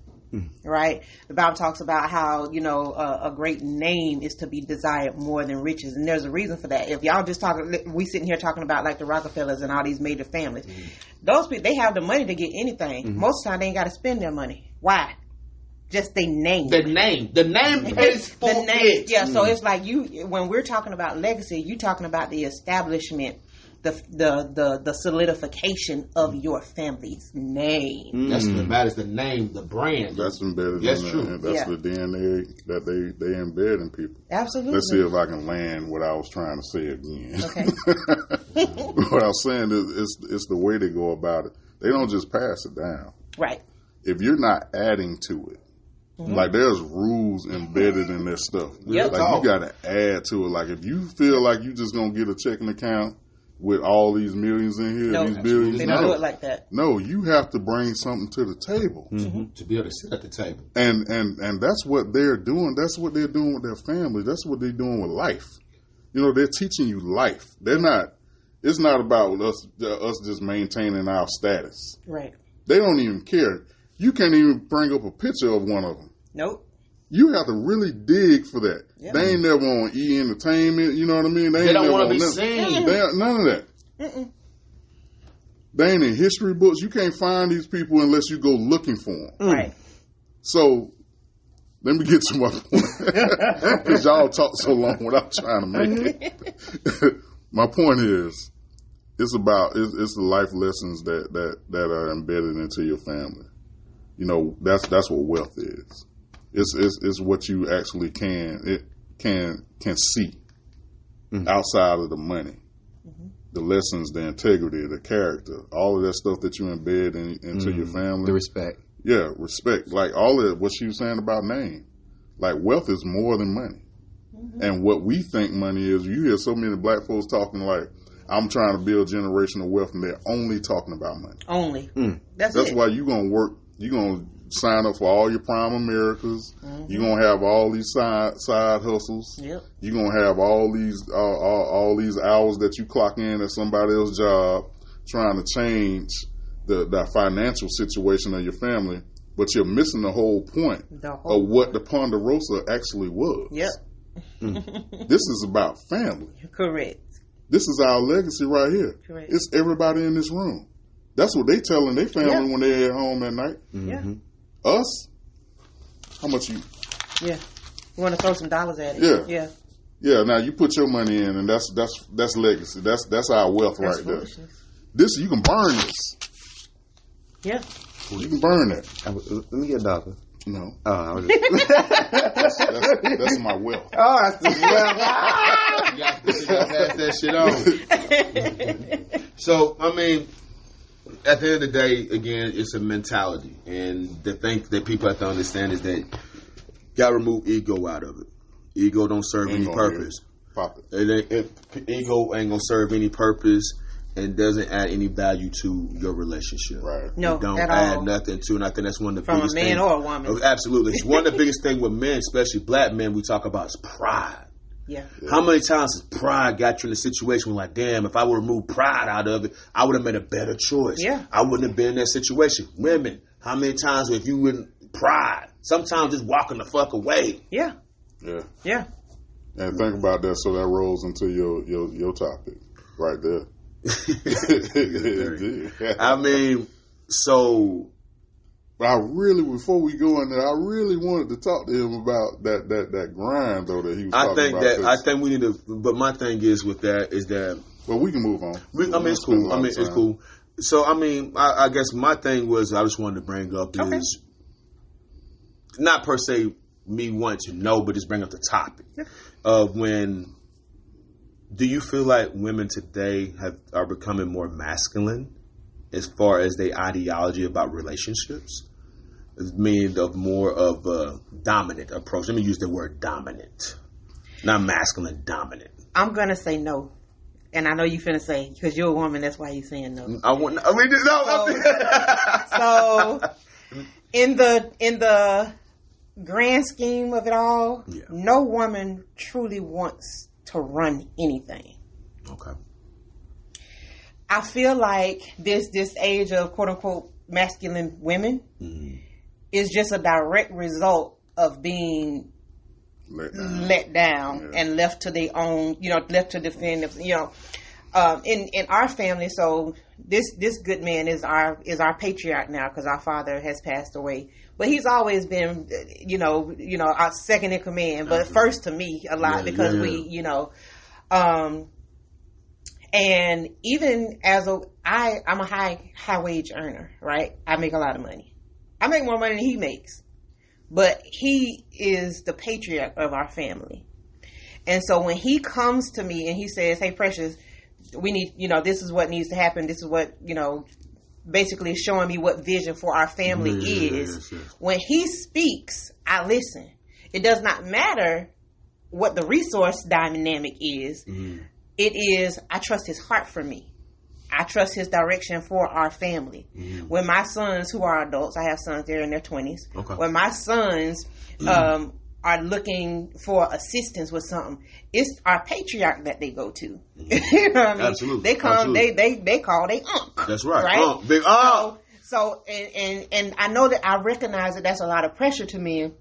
[SPEAKER 4] Right? The Bible talks about how, a great name is to be desired more than riches. And there's a reason for that. If y'all just we sitting here talking about like the Rockefellers and all these major families. Those people, they have the money to get anything. Most of the time they ain't got to spend their money. Why? Just their name.
[SPEAKER 2] The name pays for it.
[SPEAKER 4] Yeah, so it's like when we're talking about legacy, you're talking about the establishment, the solidification of your family's name.
[SPEAKER 2] That's what matters. The name, the brand.
[SPEAKER 1] That's embedded.
[SPEAKER 2] That's
[SPEAKER 1] in
[SPEAKER 2] true.
[SPEAKER 1] That's the DNA that they embed in people.
[SPEAKER 4] Absolutely.
[SPEAKER 1] Let's see if I can land what I was trying to say again.
[SPEAKER 4] Okay.
[SPEAKER 1] What I was saying is it's the way they go about it. They don't just pass it down.
[SPEAKER 4] Right.
[SPEAKER 1] If you're not adding to it, like there's rules embedded in this stuff.
[SPEAKER 4] Yep.
[SPEAKER 1] Like you got to add to it. Like if you feel like you just gonna get a checking account with all these millions in here, these billions,
[SPEAKER 4] they don't do it like that.
[SPEAKER 1] No, you have to bring something to the table
[SPEAKER 2] to be able to sit at the table.
[SPEAKER 1] And that's what they're doing. That's what they're doing with their family. That's what they're doing with life. They're teaching you life. They're not. It's not about us just maintaining our status.
[SPEAKER 4] Right.
[SPEAKER 1] They don't even care. You can't even bring up a picture of one of them.
[SPEAKER 4] Nope.
[SPEAKER 1] You have to really dig for that.
[SPEAKER 4] Yep.
[SPEAKER 1] They ain't never on E! Entertainment. You know what I mean?
[SPEAKER 2] They don't want to be seen.
[SPEAKER 1] None of that. They ain't in history books. You can't find these people unless you go looking for them.
[SPEAKER 4] Right.
[SPEAKER 1] So let me get to my point because y'all talk so long without trying to make it. My point is, it's the life lessons that are embedded into your family. That's what wealth is. It's what you actually can see outside of the money. The lessons, the integrity, the character, all of that stuff that you embed into your family.
[SPEAKER 3] The respect.
[SPEAKER 1] Yeah, respect. Like all of what she was saying about name. Like wealth is more than money. Mm-hmm. And what we think money is, you hear so many black folks talking like, I'm trying to build generational wealth, and they're only talking about money.
[SPEAKER 4] Only.
[SPEAKER 1] That's why you're going to work, you're going to sign up for all your Prime Americas. Mm-hmm. You're going to have all these side hustles.
[SPEAKER 4] Yep.
[SPEAKER 1] You're going to have all these hours that you clock in at somebody else's job trying to change the financial situation of your family, but you're missing the whole point of what the Ponderosa actually was.
[SPEAKER 4] Yep.
[SPEAKER 1] This is about family.
[SPEAKER 4] Correct.
[SPEAKER 1] This is our legacy right here.
[SPEAKER 4] Correct.
[SPEAKER 1] It's everybody in this room. That's what they telling their family when they're at home at night.
[SPEAKER 4] Mm-hmm.
[SPEAKER 1] Yeah. Us? How much you?
[SPEAKER 4] Yeah. You want to throw some dollars at it?
[SPEAKER 1] Yeah.
[SPEAKER 4] Yeah.
[SPEAKER 1] Yeah. Now you put your money in, and that's legacy. That's our wealth right there. This you can burn this.
[SPEAKER 4] Yeah.
[SPEAKER 1] You can burn that.
[SPEAKER 3] Let me get $1.
[SPEAKER 1] No.
[SPEAKER 3] Oh, I was just...
[SPEAKER 1] that's my wealth.
[SPEAKER 3] Oh, that's the wealth.
[SPEAKER 2] You got to pass that shit on. So, I mean, at the end of the day, again, it's a mentality. And the thing that people have to understand is that you got to remove ego out of it. Ego don't serve any purpose.
[SPEAKER 1] Pop it.
[SPEAKER 2] Ego ain't going to serve any purpose and doesn't add any value to your relationship.
[SPEAKER 1] Right.
[SPEAKER 4] No,
[SPEAKER 2] it don't
[SPEAKER 4] at
[SPEAKER 2] add
[SPEAKER 4] all.
[SPEAKER 2] nothing to, and I think that's one of the
[SPEAKER 4] From
[SPEAKER 2] biggest
[SPEAKER 4] a man
[SPEAKER 2] things.
[SPEAKER 4] or a woman.
[SPEAKER 2] Absolutely. It's one of the biggest things with men, especially black men, we talk about is pride.
[SPEAKER 4] Yeah.
[SPEAKER 2] How many times has pride got you in a situation where, like, damn, if I would remove pride out of it, I would have made a better choice.
[SPEAKER 4] Yeah.
[SPEAKER 2] I wouldn't have been in that situation. Women, how many times if you wouldn't pride, sometimes just walking the fuck away.
[SPEAKER 4] Yeah.
[SPEAKER 1] Yeah.
[SPEAKER 4] Yeah.
[SPEAKER 1] And think about that. So that rolls into your topic right there.
[SPEAKER 2] I mean, so.
[SPEAKER 1] But I really, before we go in there, I really wanted to talk to him about that grind though that he was talking about.
[SPEAKER 2] I think we need to. But my thing is with that is that.
[SPEAKER 1] Well, we can move on.
[SPEAKER 2] It's cool. It's cool. So I guess my thing was I just wanted to bring up is not per se me wanting to know, but just bring up the topic of when. Do you feel like women today are becoming more masculine as far as their ideology about relationships? Meaning of more of a dominant approach. Let me use the word dominant. Not masculine, dominant.
[SPEAKER 4] I'm going to say no. And I know you finna say, because you're a woman, that's why you're saying no. So in the grand scheme of it all, no woman truly wants to run anything.
[SPEAKER 2] Okay.
[SPEAKER 4] I feel like this age of quote unquote masculine women is just a direct result of being let down and left to their own, left to defend, in our family. So this good man is our patriarch now because our father has passed away. But he's always been, our second in command, but first to me a lot because we, and even as I'm a high wage earner, right? I make a lot of money. I make more money than he makes, but he is the patriarch of our family. And so when he comes to me and he says, "Hey, Precious, we need, this is what needs to happen. This is what, basically showing me what vision for our family is." When he speaks, I listen. It does not matter what the resource dynamic is. It is, I trust his heart for me. I trust his direction for our family. When my sons, who are adults, I have sons, they're in their 20s. Okay. When my sons are looking for assistance with something, it's our patriarch that they go to. You know what I mean?
[SPEAKER 2] Absolutely.
[SPEAKER 4] They come, they call they unc.
[SPEAKER 2] That's right.
[SPEAKER 4] Right?
[SPEAKER 2] Big unc.
[SPEAKER 4] So and I know that I recognize that that's a lot of pressure to me,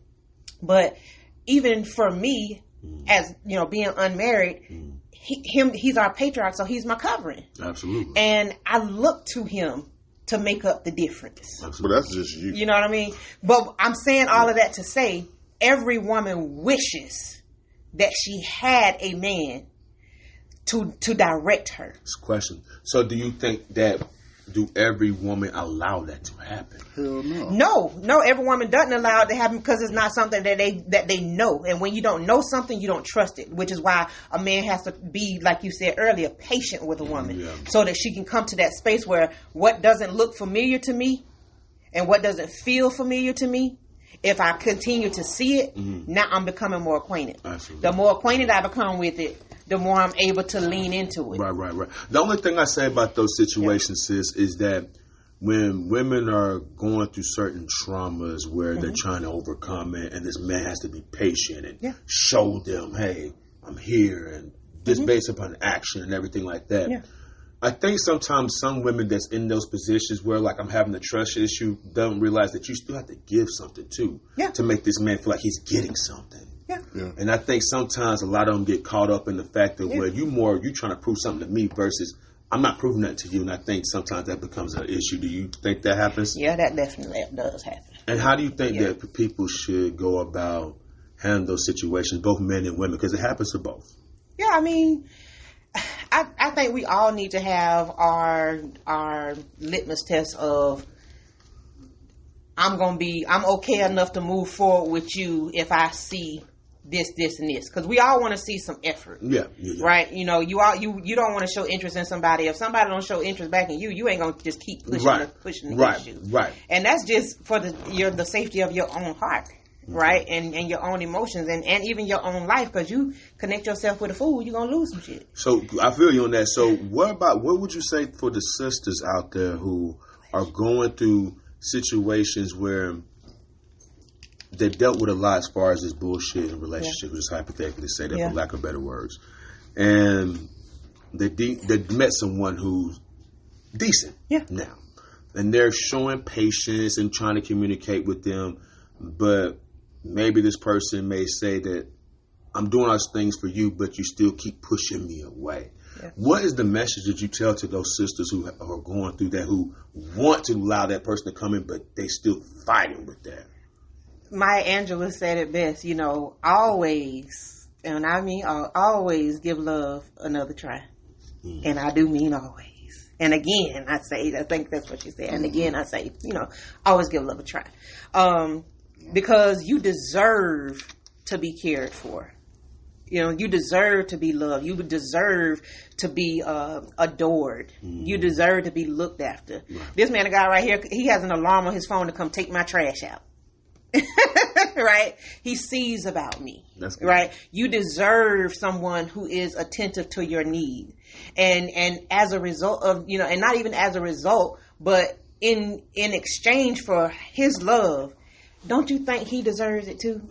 [SPEAKER 4] but even for me, as being unmarried, he's our patriarch, so he's my covering.
[SPEAKER 2] Absolutely.
[SPEAKER 4] And I look to him to make up the difference.
[SPEAKER 1] But that's just you.
[SPEAKER 4] You know what I mean? But I'm saying all of that to say every woman wishes that she had a man to direct her.
[SPEAKER 2] This question. So do you think that do every woman allow that to happen?
[SPEAKER 1] Hell no.
[SPEAKER 4] No, every woman doesn't allow it to happen because it's not something that they know. And when you don't know something, you don't trust it, which is why a man has to be, like you said earlier, patient with a woman so that she can come to that space where what doesn't look familiar to me, and what doesn't feel familiar to me, if I continue to see it, now I'm becoming more acquainted.
[SPEAKER 2] Absolutely.
[SPEAKER 4] The more acquainted I become with it, the more I'm able to lean into it.
[SPEAKER 2] Right. The only thing I say about those situations is that when women are going through certain traumas where they're trying to overcome it, and this man has to be patient and show them, hey, I'm here, and just based upon action and everything like that.
[SPEAKER 4] Yeah.
[SPEAKER 2] I think sometimes some women that's in those positions where, like, I'm having a trust issue, don't realize that you still have to give something too to make this man feel like he's getting something.
[SPEAKER 4] Yeah.
[SPEAKER 2] And I think sometimes a lot of them get caught up in the fact that where you trying to prove something to me versus I'm not proving that to you. And I think sometimes that becomes an issue. Do you think that happens?
[SPEAKER 4] Yeah, that definitely does happen.
[SPEAKER 2] And how do you think that people should go about handling those situations, both men and women? Because it happens to both.
[SPEAKER 4] Yeah, I mean, I think we all need to have our litmus test of I'm okay enough to move forward with you if I see this, and this, because we all want to see some effort.
[SPEAKER 2] Yeah.
[SPEAKER 4] Right. You know, you don't want to show interest in somebody. If somebody don't show interest back in you, you ain't gonna just keep pushing the issue.
[SPEAKER 2] Right.
[SPEAKER 4] And that's just for the safety of your own heart. Right, and your own emotions and even your own life, because you connect yourself with a fool, you're gonna lose some shit.
[SPEAKER 2] So I feel you on that. So what would you say for the sisters out there who are going through situations where they dealt with a lot as far as this bullshit in relationships, just hypothetically say that for lack of better words, and they met someone who's decent now, and they're showing patience and trying to communicate with them, but maybe this person may say that I'm doing all these things for you, but you still keep pushing me away. Yeah. What is the message that you tell to those sisters who are going through that, who want to allow that person to come in, but they still fighting with that? Maya
[SPEAKER 4] Angelou said it best, always, and I mean always give love another try. And I do mean always. And again, I think that's what she said. And again, I say, always give love a try. Because you deserve to be cared for. You deserve to be loved. You deserve to be adored. You deserve to be looked after. This man, the guy right here, he has an alarm on his phone to come take my trash out. Right? He sees about me. That's good. Right? You deserve someone who is attentive to your need. And as a result of, and not even as a result, but in exchange for his love, don't you think he deserves it too?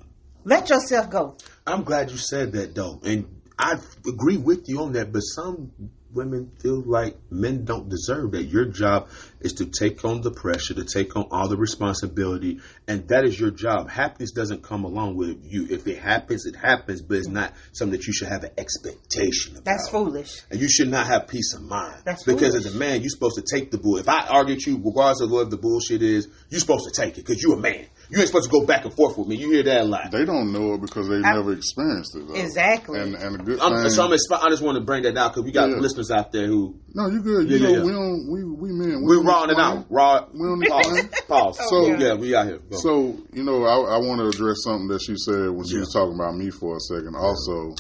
[SPEAKER 4] Let yourself go.
[SPEAKER 2] I'm glad you said that, though. And I agree with you on that. But some women feel like men don't deserve that. Your job is to take on the pressure, to take on all the responsibility. And that is your job. Happiness doesn't come along with you. If it happens, it happens. But it's not something that you should have an expectation about.
[SPEAKER 4] That's foolish.
[SPEAKER 2] And you should not have peace of mind.
[SPEAKER 4] That's
[SPEAKER 2] because
[SPEAKER 4] foolish.
[SPEAKER 2] As a man, you're supposed to take the bull. If I argue with you, regardless of what the bullshit is, you're supposed to take it because you're a man. You ain't supposed to go back and forth with me. You hear that a lot.
[SPEAKER 1] They don't know it because they've never experienced it, though.
[SPEAKER 4] Exactly.
[SPEAKER 1] And a good thing.
[SPEAKER 2] I just want to bring that out because we got listeners out there who.
[SPEAKER 1] No, you good. We men.
[SPEAKER 2] We're rawing it out. Raw.
[SPEAKER 1] We on the
[SPEAKER 2] pause. So we out here. Go.
[SPEAKER 1] So I want to address something that she said when she was talking about me for a second. Also,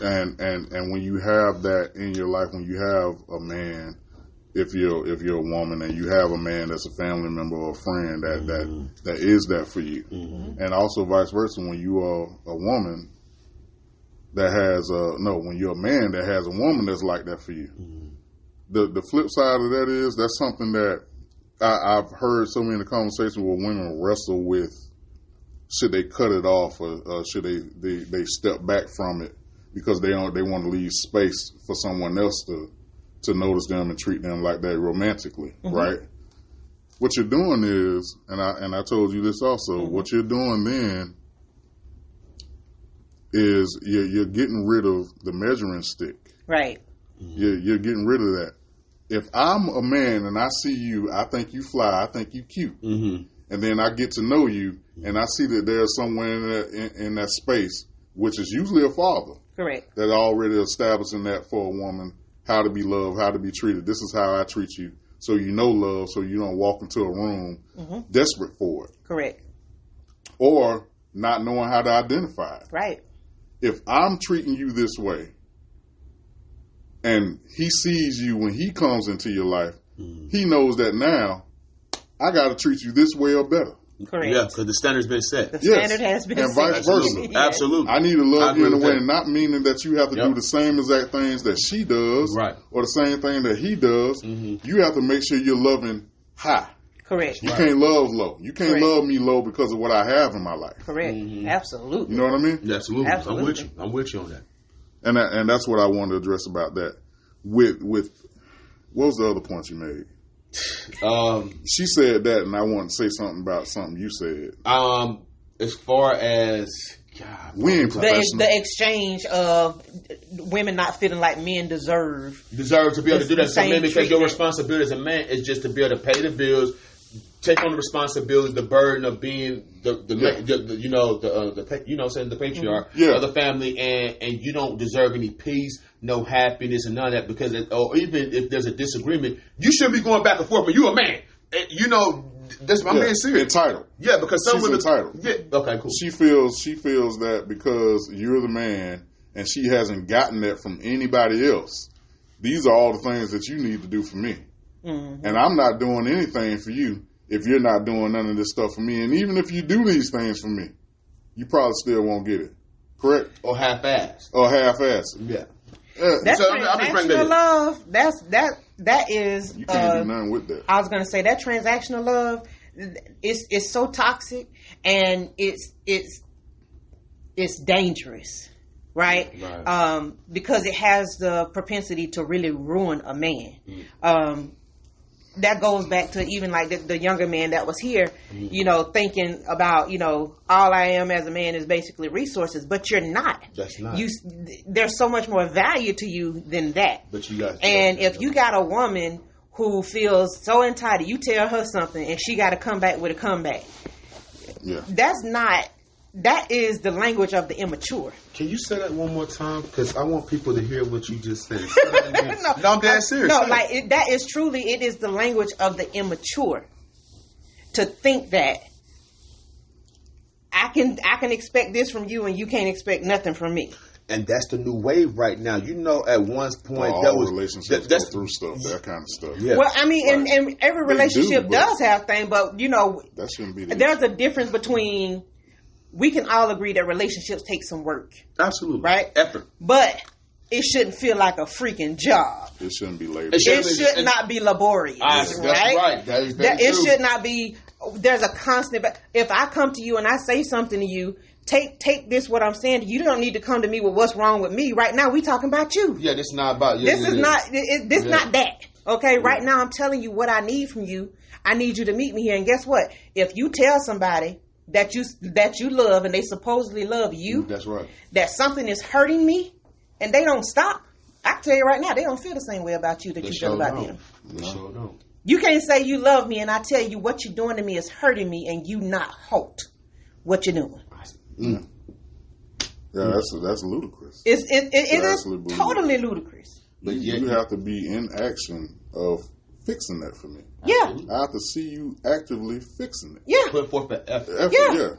[SPEAKER 1] and when you have that in your life, when you have a man. If you're a woman and you have a man that's a family member or a friend that is that for you, and also vice versa, when you are a woman that has when you're a man that has a woman that's like that for you, the flip side of that is that's something that I've heard so many conversations where women wrestle with. Should they cut it off or should they step back from it because they want to leave space for someone else to notice them and treat them like that romantically, right? What you're doing is, and I told you this also, what you're doing then is you're getting rid of the measuring stick.
[SPEAKER 4] Right.
[SPEAKER 1] You're getting rid of that. If I'm a man and I see you, I think you fly, I think you cute. And then I get to know you and I see that there's somewhere in that space, which is usually a father.
[SPEAKER 4] Correct.
[SPEAKER 1] That already establishing that for a woman. How to be loved, how to be treated. This is how I treat you. So you know love, so you don't walk into a room desperate for it.
[SPEAKER 4] Correct.
[SPEAKER 1] Or not knowing how to identify it.
[SPEAKER 4] Right.
[SPEAKER 1] If I'm treating you this way, and he sees you when he comes into your life, he knows that now I got to treat you this way or better.
[SPEAKER 4] Correct.
[SPEAKER 2] Yeah, because the standard's been set.
[SPEAKER 4] The standard has been
[SPEAKER 1] and
[SPEAKER 4] set.
[SPEAKER 1] vice versa.
[SPEAKER 4] Yes.
[SPEAKER 2] Absolutely.
[SPEAKER 1] I need to love you in a
[SPEAKER 2] agree
[SPEAKER 1] way,
[SPEAKER 2] with that.
[SPEAKER 1] not meaning that you have to do the same exact things that she does,
[SPEAKER 2] Right.
[SPEAKER 1] or the same thing that he does. You have to make sure you're loving high.
[SPEAKER 4] Correct.
[SPEAKER 1] You can't love low. You can't
[SPEAKER 4] Correct.
[SPEAKER 1] love me low because of what I have in my life.
[SPEAKER 4] Correct. Absolutely.
[SPEAKER 1] You know what I mean?
[SPEAKER 2] Absolutely.
[SPEAKER 4] Absolutely.
[SPEAKER 2] I'm with you on that.
[SPEAKER 1] And that's what I wanted to address about that. With what was the other point you made? She said that, and I want to say something about something you said.
[SPEAKER 2] As far as
[SPEAKER 1] We ain't professional.
[SPEAKER 4] The exchange of women not feeling like men deserve
[SPEAKER 2] to be able to do that,
[SPEAKER 4] the
[SPEAKER 2] so
[SPEAKER 4] same
[SPEAKER 2] maybe because your
[SPEAKER 4] treatment.
[SPEAKER 2] responsibility as a man is just to be able to pay the bills, take on the responsibility, the burden of being the patriarch of the family, and you don't deserve any peace, no happiness, and none of that, because or even if there's a disagreement, you shouldn't be going back and forth. But you a man, I'm being serious.
[SPEAKER 1] Entitled.
[SPEAKER 2] Yeah, because some
[SPEAKER 1] She's
[SPEAKER 2] women
[SPEAKER 1] entitled.
[SPEAKER 2] Yeah, okay, cool.
[SPEAKER 1] She feels that because you're the man and she hasn't gotten that from anybody else. These are all the things that you need to do for me. Mm-hmm. And I'm not doing anything for you if you're not doing none of this stuff for me. And even if you do these things for me, you probably still won't get it. Correct?
[SPEAKER 2] Or half-assed.
[SPEAKER 1] Or half-assed.
[SPEAKER 2] Yeah.
[SPEAKER 4] That's
[SPEAKER 2] So, I'm just bringing
[SPEAKER 4] transactional
[SPEAKER 2] that
[SPEAKER 4] love. That is.
[SPEAKER 1] You can't do nothing with that.
[SPEAKER 4] I was going to say that transactional love is so toxic, and it's dangerous, right? Because it has the propensity to really ruin a man. That goes back to even like the younger man that was here, thinking about, all I am as a man is basically resources, but you're not.
[SPEAKER 2] That's not.
[SPEAKER 4] There's so much more value to you than that.
[SPEAKER 2] But you got.
[SPEAKER 4] And if you got a woman who feels so entitled, you tell her something and she got to come back with a comeback.
[SPEAKER 1] Yeah.
[SPEAKER 4] That is the language of the immature.
[SPEAKER 2] Can you say that one more time? Because I want people to hear what you just said. No, I'm dead serious.
[SPEAKER 4] No, that is truly, it is the language of the immature. To think that I can expect this from you and you can't expect nothing from me.
[SPEAKER 2] And that's the new wave right now. At one point,
[SPEAKER 1] all relationships go through stuff, that kind of stuff.
[SPEAKER 2] Yeah.
[SPEAKER 4] Well, I mean, and every relationship
[SPEAKER 1] but
[SPEAKER 4] does have things, but
[SPEAKER 1] that shouldn't be.
[SPEAKER 4] There's a difference between. We can all agree that relationships take some work.
[SPEAKER 2] Absolutely.
[SPEAKER 4] Right?
[SPEAKER 2] Effort.
[SPEAKER 4] But it shouldn't feel like a freaking job.
[SPEAKER 1] It shouldn't be labor.
[SPEAKER 4] It should not be laborious.
[SPEAKER 2] That's right. That is very
[SPEAKER 4] It
[SPEAKER 2] true.
[SPEAKER 4] should not be. There's a constant. If I come to you and I say something to you, take this what I'm saying. You don't need to come to me with what's wrong with me. Right now, we talking about you.
[SPEAKER 2] Yeah, this is not about you.
[SPEAKER 4] This is not. This not that. Okay. Right now, I'm telling you what I need from you. I need you to meet me here. And guess what? If you tell somebody that you love and they supposedly love you,
[SPEAKER 1] that's right,
[SPEAKER 4] that something is hurting me and they don't stop, I can tell you right now, they don't feel the same way about you that you feel about them.
[SPEAKER 2] They sure don't.
[SPEAKER 4] You can't say you love me and I tell you what you're doing to me is hurting me and you not halt what you're doing.
[SPEAKER 1] Yeah, that's ludicrous.
[SPEAKER 4] It is
[SPEAKER 1] absolutely
[SPEAKER 4] totally ludicrous.
[SPEAKER 1] But you have to be in action of fixing that for me.
[SPEAKER 4] Yeah.
[SPEAKER 1] I have to see you actively fixing it.
[SPEAKER 4] Yeah.
[SPEAKER 2] Put forth the effort.
[SPEAKER 1] Yeah.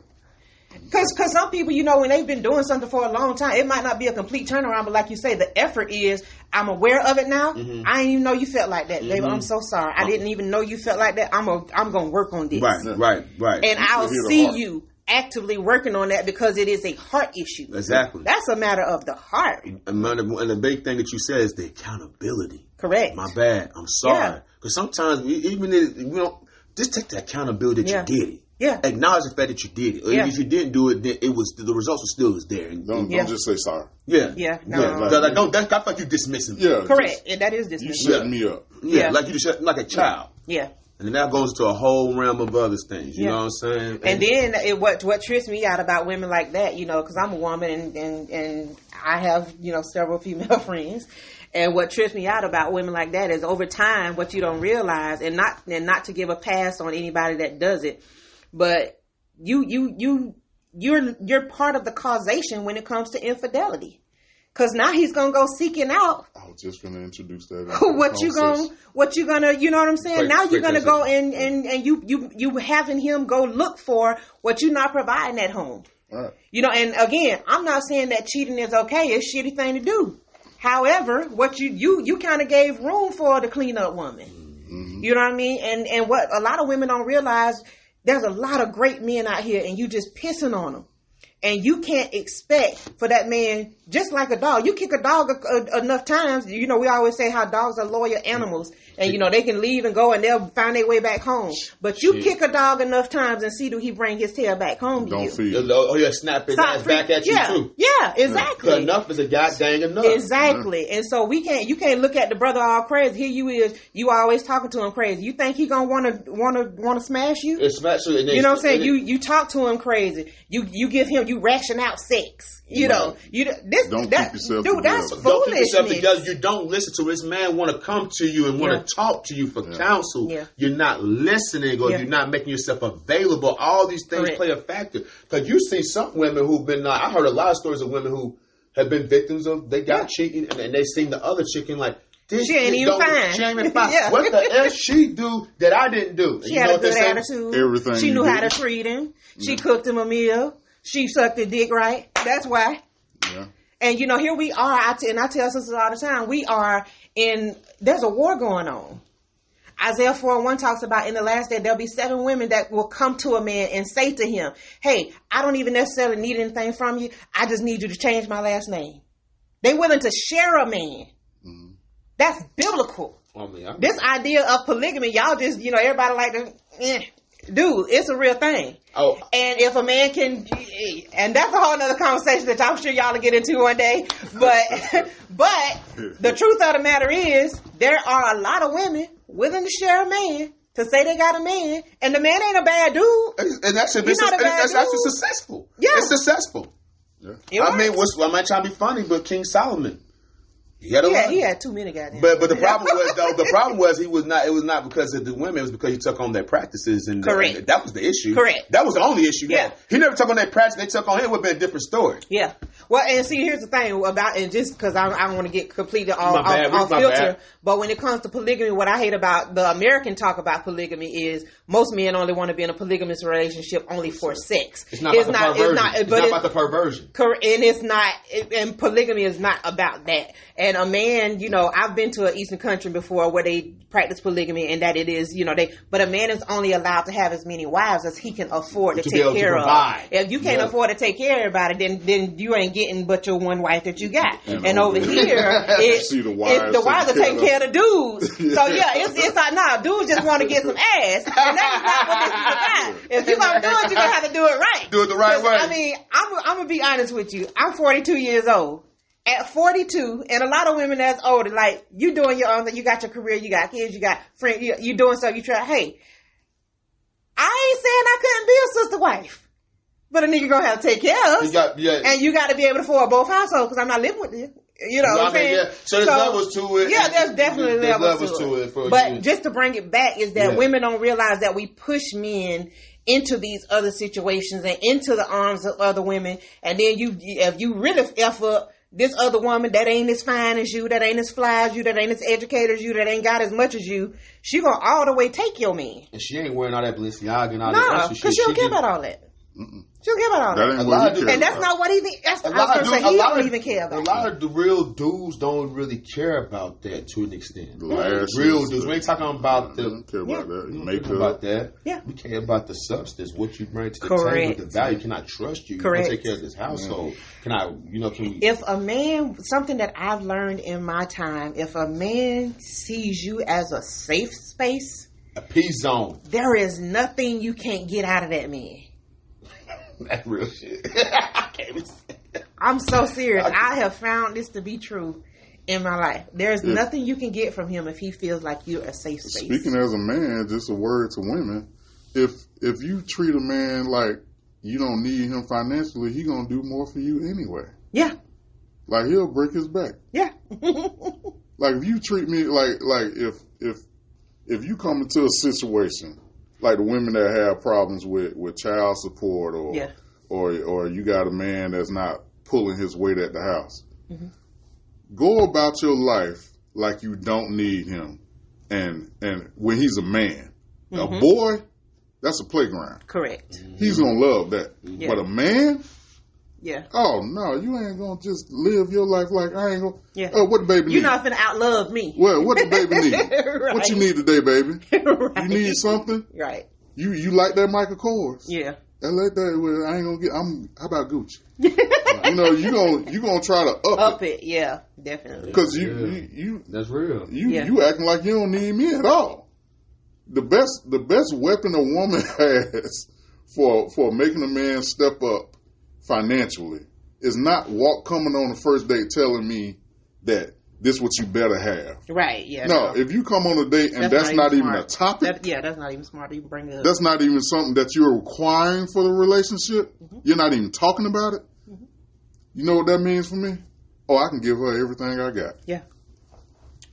[SPEAKER 4] Because some people, when they've been doing something for a long time, it might not be a complete turnaround, but like you say, the effort is, I'm aware of it now.
[SPEAKER 2] Mm-hmm.
[SPEAKER 4] I didn't even know you felt like that, baby. I'm so sorry. I didn't even know you felt like that. I'm going to work on this.
[SPEAKER 2] Right.
[SPEAKER 4] And I'll see you actively working on that because it is a heart issue.
[SPEAKER 2] Exactly.
[SPEAKER 4] That's a matter of the heart.
[SPEAKER 2] And the big thing that you said is the accountability.
[SPEAKER 4] Correct.
[SPEAKER 2] My bad. I'm sorry.
[SPEAKER 4] Yeah.
[SPEAKER 2] Because sometimes, even if we don't, just take the accountability that you did it.
[SPEAKER 4] Yeah.
[SPEAKER 2] Acknowledge the fact that you did it. Or if you didn't do it, then the results were still there.
[SPEAKER 1] Don't just say sorry.
[SPEAKER 2] Yeah.
[SPEAKER 4] Yeah. No.
[SPEAKER 2] I feel like you dismissing me.
[SPEAKER 1] Yeah.
[SPEAKER 4] Correct. And that is dismissing.
[SPEAKER 1] You shut me up.
[SPEAKER 2] Yeah. Like you just like a child.
[SPEAKER 4] Yeah.
[SPEAKER 2] And then that goes into a whole realm of other things. You know what I'm saying?
[SPEAKER 4] And then what trips me out about women like that, because I'm a woman and I have, several female friends. And what trips me out about women like that is over time, what you don't realize, and not to give a pass on anybody that does it, but you're part of the causation when it comes to infidelity. Cause now he's gonna go seeking out.
[SPEAKER 1] I was just gonna introduce that.
[SPEAKER 4] What you gonna, you know what I'm saying? Now you're gonna go and you having him go look for what you're not providing at home.
[SPEAKER 1] Right.
[SPEAKER 4] And again, I'm not saying that cheating is okay. It's a shitty thing to do. However, what you kind of gave room for the cleanup woman. You know what I mean? And what a lot of women don't realize, there's a lot of great men out here, and you just pissing on them. And you can't expect for that man, just like a dog. You kick a dog enough times. You know, we always say how dogs are loyal animals. And, you know, they can leave and go and they'll find their way back home. But you kick a dog enough times and see, do he bring his tail back home to you?
[SPEAKER 1] Don't feed.
[SPEAKER 2] Oh, yeah, snap his ass back at you, too.
[SPEAKER 4] Yeah, exactly.
[SPEAKER 2] Enough is a goddamn enough.
[SPEAKER 4] Exactly. And so you can't look at the brother all crazy. Here you is, you always talking to him crazy. You think he gonna wanna smash you?
[SPEAKER 2] Smash you.
[SPEAKER 4] You know what I'm saying? You talk to him crazy. You give him, you ration out sex. You know,
[SPEAKER 1] keep yourself together.
[SPEAKER 4] That's
[SPEAKER 2] Don't keep
[SPEAKER 4] foolishness.
[SPEAKER 2] yourself together. You don't listen to this man. Want to come to you and want to talk to you for counsel.
[SPEAKER 4] Yeah.
[SPEAKER 2] You're not listening, or you're not making yourself available. All these things play a factor. Because you see some women who've been. I heard a lot of stories of women who have been victims of. They got cheating, and they seen the other chicken like.
[SPEAKER 4] She ain't even fine.
[SPEAKER 2] She ain't even fine. What the hell she do that I didn't do?
[SPEAKER 4] She had a good attitude.
[SPEAKER 1] Everything
[SPEAKER 4] she knew how to treat him. She cooked him a meal. She sucked his dick right. That's why.
[SPEAKER 1] Yeah.
[SPEAKER 4] And, you know, here we are, and I tell sisters all the time, there's a war going on. Isaiah 4:1 talks about in the last day, there'll be 7 women that will come to a man and say to him, hey, I don't even necessarily need anything from you. I just need you to change my last name. They willing to share a man. Mm-hmm. That's biblical. This idea of polygamy, y'all just, you know, everybody like to, dude, it's a real thing. Oh. And if a man can, and that's a whole nother conversation that I'm sure y'all will get into one day. But the truth of the matter is, there are a lot of women willing to share a man, to say they got a man, and the man ain't a bad dude.
[SPEAKER 2] And that's actually successful. Yeah. It's successful. Yeah. I mean, I'm not trying to be funny, but King Solomon. He
[SPEAKER 4] had too many goddamn.
[SPEAKER 2] But the problem was though, it was not because of the women, it was because he took on their practices and
[SPEAKER 4] correct.
[SPEAKER 2] That was the issue.
[SPEAKER 4] Correct.
[SPEAKER 2] That was the only issue.
[SPEAKER 4] Yeah.
[SPEAKER 2] He never took on their practice, they took on him, it would have been a different story.
[SPEAKER 4] Yeah. Well, and see, here's the thing about, and just because I don't want to get completely off filter, but when it comes to polygamy, what I hate about the American talk about polygamy is most men only want to be in a polygamous relationship only for sex.
[SPEAKER 2] It's not about the perversion.
[SPEAKER 4] Correct. And it's not, and polygamy is not about that. And a man, you know, I've been to an Eastern country before where they practice polygamy, and that it is, you know, but a man is only allowed to have as many wives as he can afford to take care of. If you can't afford to take care of everybody, then you ain't getting but your one wife that you got. And over here, the wives are taking care of the dudes. So yeah, it's like, nah, dudes just want to get some ass, and that's not what this is about. If you're gonna do it, you're gonna have to do it right.
[SPEAKER 2] Do it the right way.
[SPEAKER 4] I mean, I'm gonna be honest with you. I'm 42 years old. At 42, and a lot of women that's older, like, you doing your own thing, you got your career, you got kids, you got friends, you doing stuff, you try, hey, I ain't saying I couldn't be a sister wife, but a nigga gonna have to take care of us, and you got to be able to afford both households, because I'm not living with you. You know what I'm saying?
[SPEAKER 2] Yeah. So there's levels to it.
[SPEAKER 4] Yeah, there's definitely levels to it. But just to bring it back is that women don't realize that we push men into these other situations and into the arms of other women, and then if you really F up, this other woman that ain't as fine as you, that ain't as fly as you, that ain't as educated as you, that ain't got as much as you, she gonna all the way take your man.
[SPEAKER 2] And she ain't wearing all that Balenciaga and all that extra shit.
[SPEAKER 4] Because she don't care about all that. She don't care about all that. And that's not what he think. He don't even care about.
[SPEAKER 2] A lot of the real dudes don't really care about that to an extent.
[SPEAKER 1] Real
[SPEAKER 2] dudes. We ain't talking about the.
[SPEAKER 1] Don't care about that.
[SPEAKER 2] Makeup. About that.
[SPEAKER 4] Yeah.
[SPEAKER 2] We care about the substance, what you bring to the table, the value. Can I trust you?
[SPEAKER 4] Correct.
[SPEAKER 2] You take care of this household. Can we?
[SPEAKER 4] If a man, something that I've learned in my time, if a man sees you as a safe space,
[SPEAKER 2] a peace zone,
[SPEAKER 4] there is nothing you can't get out of that man.
[SPEAKER 2] That's real shit.
[SPEAKER 4] I'm so serious. I have found this to be true in my life. There's nothing you can get from him if he feels like you're a safe space.
[SPEAKER 1] Speaking as a man, just a word to women, if you treat a man like you don't need him financially, he gonna do more for you anyway.
[SPEAKER 4] Yeah.
[SPEAKER 1] Like, he'll break his back.
[SPEAKER 4] Yeah.
[SPEAKER 1] Like, if you treat me like if you come into a situation like the women that have problems with child support or you got a man that's not pulling his weight at the house. Mm-hmm. Go about your life like you don't need him. And when he's a man, mm-hmm. a boy, that's a playground.
[SPEAKER 4] Correct.
[SPEAKER 1] He's going to love that. Yeah. But a man,
[SPEAKER 4] Yeah.
[SPEAKER 1] Oh no, you ain't gonna just live your life like I ain't gonna.
[SPEAKER 4] Yeah.
[SPEAKER 1] Oh, what the baby need?
[SPEAKER 4] You're not finna outlove me.
[SPEAKER 1] Well, what the baby need?
[SPEAKER 4] Right.
[SPEAKER 1] What you need today, baby?
[SPEAKER 4] Right.
[SPEAKER 1] You need something?
[SPEAKER 4] Right.
[SPEAKER 1] You like that Michael Kors?
[SPEAKER 4] Yeah.
[SPEAKER 1] I like that. Well, I ain't gonna get. How about Gucci? You gonna try to up it.
[SPEAKER 4] Yeah, definitely.
[SPEAKER 1] Because you
[SPEAKER 2] that's real.
[SPEAKER 1] You acting like you don't need me at all. The best weapon a woman has for making a man step up financially is not coming on the first date telling me that this what you better have.
[SPEAKER 4] Right, yeah.
[SPEAKER 1] No, if you come on a date and that's not even a topic.
[SPEAKER 4] That's not even smart to even bring it up.
[SPEAKER 1] That's not even something that you're requiring for the relationship. Mm-hmm. You're not even talking about it. Mm-hmm. You know what that means for me? Oh, I can give her everything I got.
[SPEAKER 4] Yeah.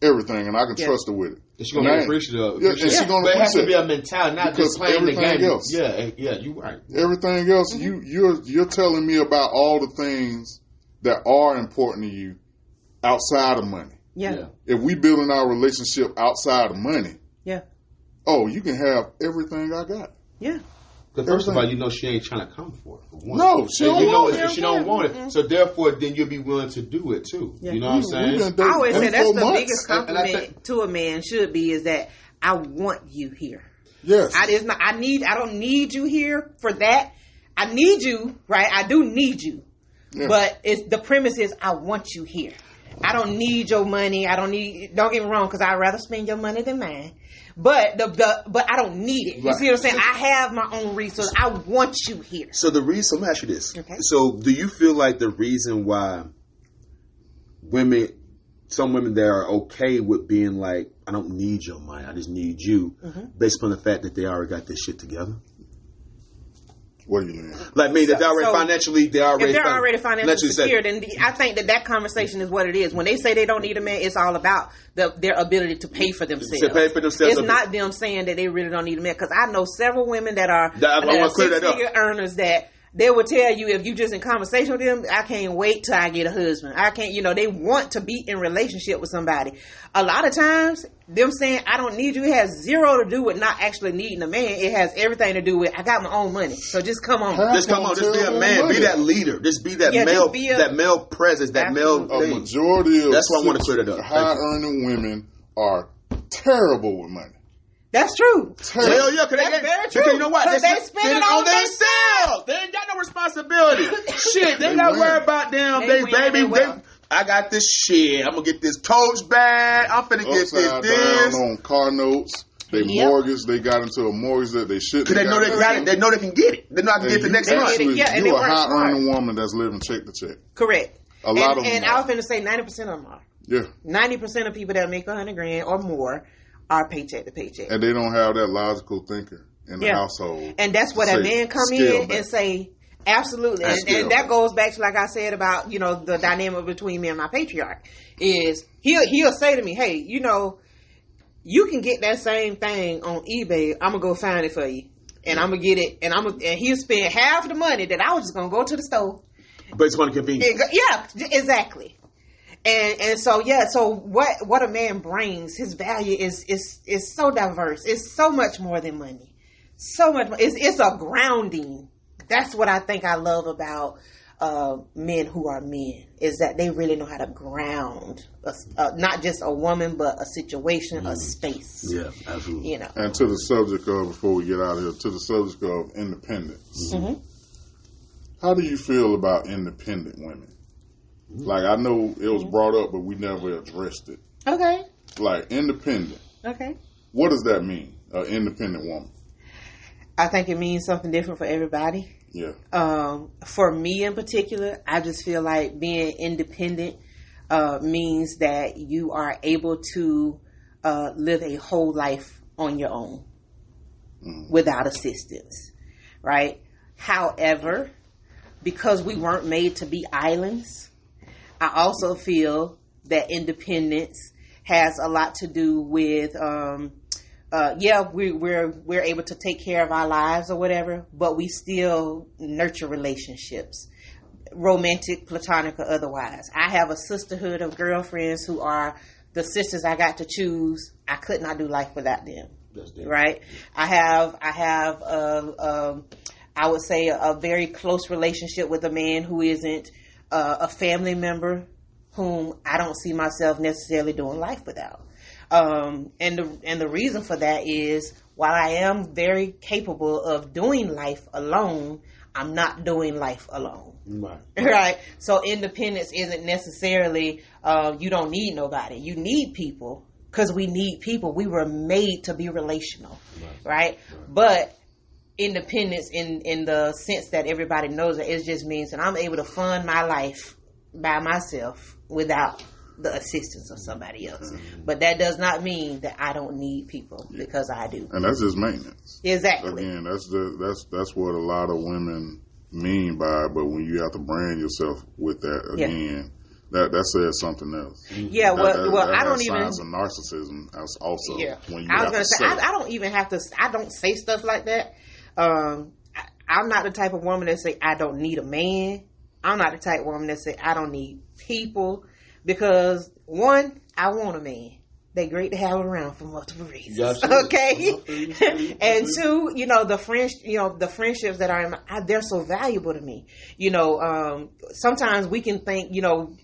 [SPEAKER 1] Everything, and I can trust her with it.
[SPEAKER 2] And she's going to be appreciative.
[SPEAKER 1] Yeah, and she's going to appreciate it.
[SPEAKER 2] But it has to be a mentality, not just playing the game.
[SPEAKER 1] Else,
[SPEAKER 2] yeah, you're right.
[SPEAKER 1] Everything else, you're telling me about all the things that are important to you outside of money.
[SPEAKER 4] Yeah.
[SPEAKER 1] If we building our relationship outside of money, oh, you can have everything I got.
[SPEAKER 4] Yeah.
[SPEAKER 2] Because first of all, you know she ain't trying to come for it. For one.
[SPEAKER 1] No, she don't want it.
[SPEAKER 2] She don't want it. So therefore, then you'll be willing to do it too. Yeah. You know what I'm saying?
[SPEAKER 4] I always say that's the biggest compliment to a man should be is that I want you here.
[SPEAKER 1] Yes.
[SPEAKER 4] I don't need you here for that. I need you, right? I do need you. Yeah. But the premise is I want you here. I don't need your money. Don't get me wrong, because I'd rather spend your money than mine. But but I don't need it. You see what I'm saying? I have my own resources. I want you here.
[SPEAKER 5] So let me ask you this. Okay. So do you feel like the reason why some women that are okay with being like, I don't need your money, I just need you, based on the fact that they already got this shit together?
[SPEAKER 1] What do you mean?
[SPEAKER 5] Like me, that they're already financially
[SPEAKER 4] secure, then I think that conversation is what it is. When they say they don't need a man, it's all about their ability to pay for themselves. It's not them saying that they really don't need a man. Because I know several women that are six-figure earners that they will tell you if you just in conversation with them, I can't wait till I get a husband. I can't, they want to be in relationship with somebody. A lot of times, them saying I don't need you, it has zero to do with not actually needing a man. It has everything to do with I got my own money. So just come on.
[SPEAKER 5] Just come on. Just be a man. Be that leader. Just be that male presence, that male thing.
[SPEAKER 1] A majority of
[SPEAKER 5] that's why I want to clear it up.
[SPEAKER 1] High earning women are terrible with money.
[SPEAKER 4] That's true.
[SPEAKER 5] Hell yeah, that's very true. You know what?
[SPEAKER 4] They spend it on themselves.
[SPEAKER 5] They ain't got no responsibility. Shit, they got to worry about them. I got this shit. I'm gonna get this Coach bag. I'm finna get this
[SPEAKER 1] on car notes. They mortgage. They got into a mortgage that they shouldn't.
[SPEAKER 5] Because they know they got it. They know they can get it. They know I can get the next month.
[SPEAKER 1] You're a high earning woman that's living check to check.
[SPEAKER 4] Correct.
[SPEAKER 1] A lot of them.
[SPEAKER 4] And I was finna say 90% of them are.
[SPEAKER 1] Yeah.
[SPEAKER 4] 90% of people that make $100,000 or more are paycheck to paycheck.
[SPEAKER 1] And they don't have that logical thinker in the household.
[SPEAKER 4] And that's where that man come in and say, absolutely. And that goes back to, like I said, about, the dynamic between me and my patriarch is he'll say to me, hey, you can get that same thing on eBay. I'm going to go find it for you. And I'm going to get it. And he'll spend half of the money that I was just going to go to the store.
[SPEAKER 5] But it's going to convenient.
[SPEAKER 4] Yeah, exactly. And so so what a man brings, his value is so diverse. It's so much more than money. So much more. It's a grounding. That's what I think I love about men who are men, is that they really know how to ground not just a woman, but a situation, a space.
[SPEAKER 5] Yeah, absolutely.
[SPEAKER 1] And to the subject of, before we get out of here, to the subject of independence. Mm-hmm. How do you feel about independent women? Like, I know it was brought up, but we never addressed it.
[SPEAKER 4] Okay.
[SPEAKER 1] Like, independent.
[SPEAKER 4] Okay.
[SPEAKER 1] What does that mean, an independent woman?
[SPEAKER 4] I think it means something different for everybody.
[SPEAKER 1] Yeah.
[SPEAKER 4] For me in particular, I just feel like being independent means that you are able to live a whole life on your own without assistance, right? However, because we weren't made to be islands, I also feel that independence has a lot to do with, we're able to take care of our lives or whatever, but we still nurture relationships, romantic, platonic, or otherwise. I have a sisterhood of girlfriends who are the sisters I got to choose. I could not do life without them. Right? I have I would say a very close relationship with a man who isn't a family member whom I don't see myself necessarily doing life without. And the reason for that is, while I am very capable of doing life alone, I'm not doing life alone.
[SPEAKER 2] Right.
[SPEAKER 4] Right. So independence isn't necessarily you don't need nobody. You need people, because we need people. We were made to be relational, right? But independence in the sense that everybody knows it just means that I'm able to fund my life by myself without the assistance of somebody else. But that does not mean that I don't need people, because I do.
[SPEAKER 1] And that's just maintenance.
[SPEAKER 4] Exactly.
[SPEAKER 1] Again, that's what a lot of women mean by it. But when you have to brand yourself with that again, that says something else.
[SPEAKER 4] Yeah. Well, I don't even.
[SPEAKER 1] Signs of narcissism. That's also when you
[SPEAKER 4] I was
[SPEAKER 1] have
[SPEAKER 4] gonna
[SPEAKER 1] to
[SPEAKER 4] say I don't even have to. I don't say stuff like that. I'm not the type of woman that say I don't need a man. I'm not the type of woman that say I don't need people, because one, I want a man. They're great to have around for multiple reasons. Okay, and two, the friendships that they're so valuable to me. Sometimes we can think,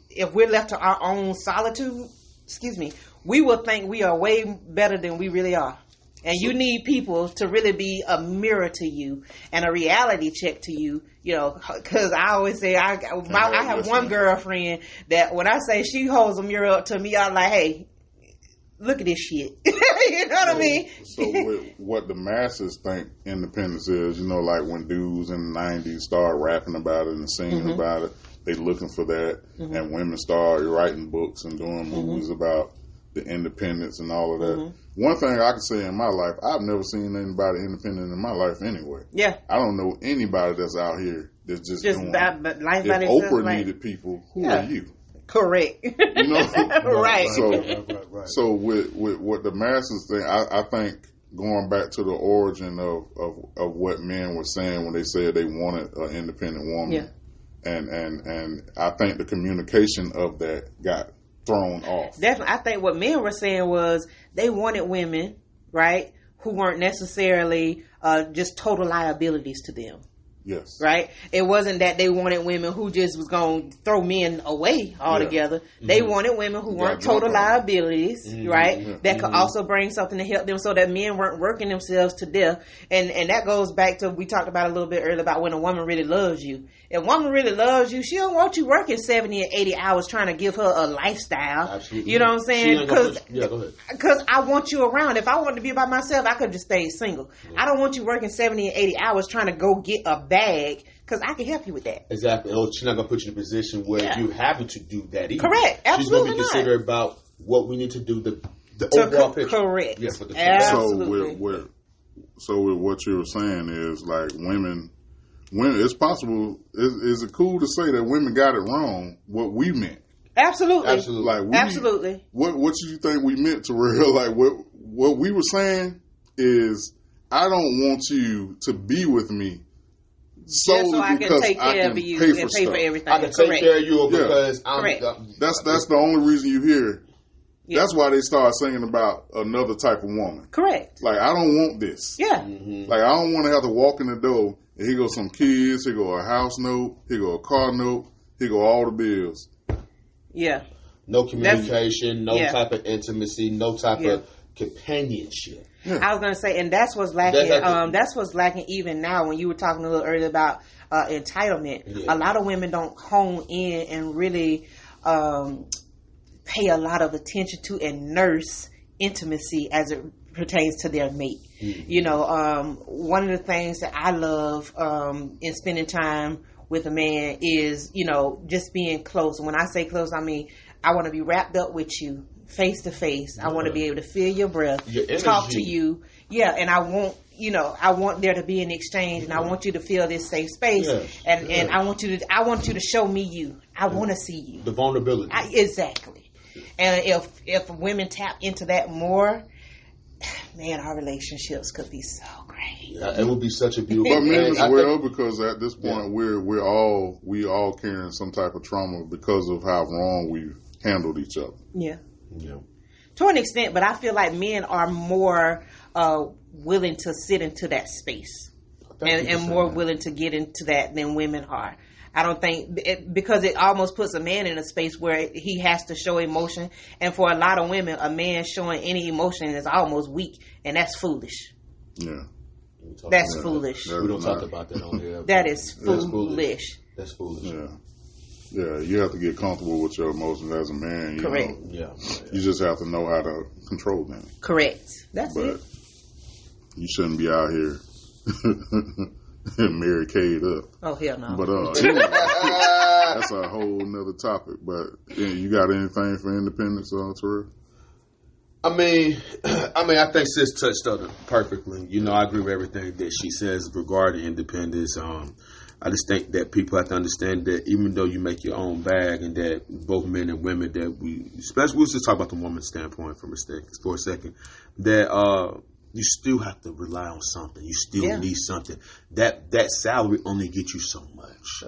[SPEAKER 4] if we're left to our own solitude, we will think we are way better than we really are. And you need people to really be a mirror to you and a reality check to you, because I always say, I have one girlfriend that when I say she holds a mirror up to me, I'm like, hey, look at this shit. You know what I mean?
[SPEAKER 1] So what the masses think independence is, like when dudes in the 90s start rapping about it and singing about it, they looking for that. And women start writing books and doing movies about the independence and all of that. One thing I can say in my life, I've never seen anybody independent in my life anyway. Yeah. I don't know anybody that's out here that's just doing life by themselves. If Oprah needed people, who are you?
[SPEAKER 4] Correct. Right.
[SPEAKER 1] So with what the masses think, I think going back to the origin of what men were saying when they said they wanted an independent woman, and I think the communication of that got thrown off.
[SPEAKER 4] Definitely. I think what men were saying was they wanted women, right, who weren't necessarily just total liabilities to them.
[SPEAKER 1] Yes.
[SPEAKER 4] Right? It wasn't that they wanted women who just was going to throw men away altogether. Yeah. They wanted women who weren't total liabilities, right? Yeah. That could also bring something to help them, so that men weren't working themselves to death. And that goes back to, we talked about a little bit earlier about when a woman really loves you. If a woman really loves you, she don't want you working 70 and 80 hours trying to give her a lifestyle. Absolutely. You know what I'm saying? Because I want you around. If I wanted to be by myself, I could just stay single. Yeah. I don't want you working 70 and 80 hours trying to go get a bag, because I can help you with that.
[SPEAKER 2] Exactly. She's not going to put you in a position where you having to do that either.
[SPEAKER 4] Correct. Absolutely.
[SPEAKER 2] She's going to be considerate about what we need to do, the overall picture.
[SPEAKER 4] Correct.
[SPEAKER 2] Yeah, for the
[SPEAKER 4] absolutely.
[SPEAKER 1] So with what you were saying is, like, women, it's possible, is it cool to say that women got it wrong, what we meant?
[SPEAKER 4] Absolutely.
[SPEAKER 1] Like absolutely. What did you think we meant to real? Like, what we were saying is, I don't want you to be with me solely
[SPEAKER 4] so
[SPEAKER 1] because
[SPEAKER 4] I can
[SPEAKER 1] pay for
[SPEAKER 4] and pay for everything.
[SPEAKER 2] I can take care of you because I'm...
[SPEAKER 1] That's the only reason you hear. Yeah. That's why they start singing about another type of woman.
[SPEAKER 4] Correct.
[SPEAKER 1] Like, I don't want this.
[SPEAKER 4] Yeah.
[SPEAKER 1] Like, I don't want to have to walk in the door and here go some kids, here go a house note, here go a car note, here go all the bills.
[SPEAKER 4] Yeah.
[SPEAKER 2] No communication, no type of intimacy, no type of companionship.
[SPEAKER 4] Yeah. I was going to say, and that's what's lacking. That's what's lacking even now. When you were talking a little earlier about entitlement, a lot of women don't hone in and really pay a lot of attention to and nurse intimacy as it pertains to their mate. One of the things that I love in spending time with a man is, just being close. And when I say close, I mean I want to be wrapped up with you, face to face. I want to be able to feel your breath, talk to you. Yeah, and I want there to be an exchange, and I want you to feel this safe space, and I want you to show me you. I want to see you.
[SPEAKER 2] The vulnerability.
[SPEAKER 4] Exactly. And if women tap into that more, man, our relationships could be so great.
[SPEAKER 2] Yeah, it would be such a beautiful.
[SPEAKER 1] But men as well, because at this point we all carrying some type of trauma because of how wrong we've handled each other.
[SPEAKER 4] Yeah. To an extent, but I feel like men are more willing to sit into that space. and more willing to get into that than women are. I don't think because it almost puts a man in a space where he has to show emotion, and for a lot of women, a man showing any emotion is almost weak, and that's foolish.
[SPEAKER 1] Yeah,
[SPEAKER 4] that's foolish.
[SPEAKER 2] We don't talk about that on here.
[SPEAKER 4] That is foolish.
[SPEAKER 2] That's foolish.
[SPEAKER 1] Yeah, you have to get comfortable with your emotions as a man.
[SPEAKER 4] Correct.
[SPEAKER 2] Yeah.
[SPEAKER 1] You just have to know how to control them.
[SPEAKER 4] Correct. That's it.
[SPEAKER 1] You shouldn't be out here Mary Kate up.
[SPEAKER 4] Oh, hell no.
[SPEAKER 1] But anyway, that's a whole nother topic. But you got anything for independence, Terrell?
[SPEAKER 2] I mean, I think sis touched on it perfectly. I agree with everything that she says regarding independence. I just think that people have to understand that even though you make your own bag, and that both men and women, that especially we'll just talk about the woman's standpoint for a second, that you still have to rely on something. You still need something. That salary only gets you so much.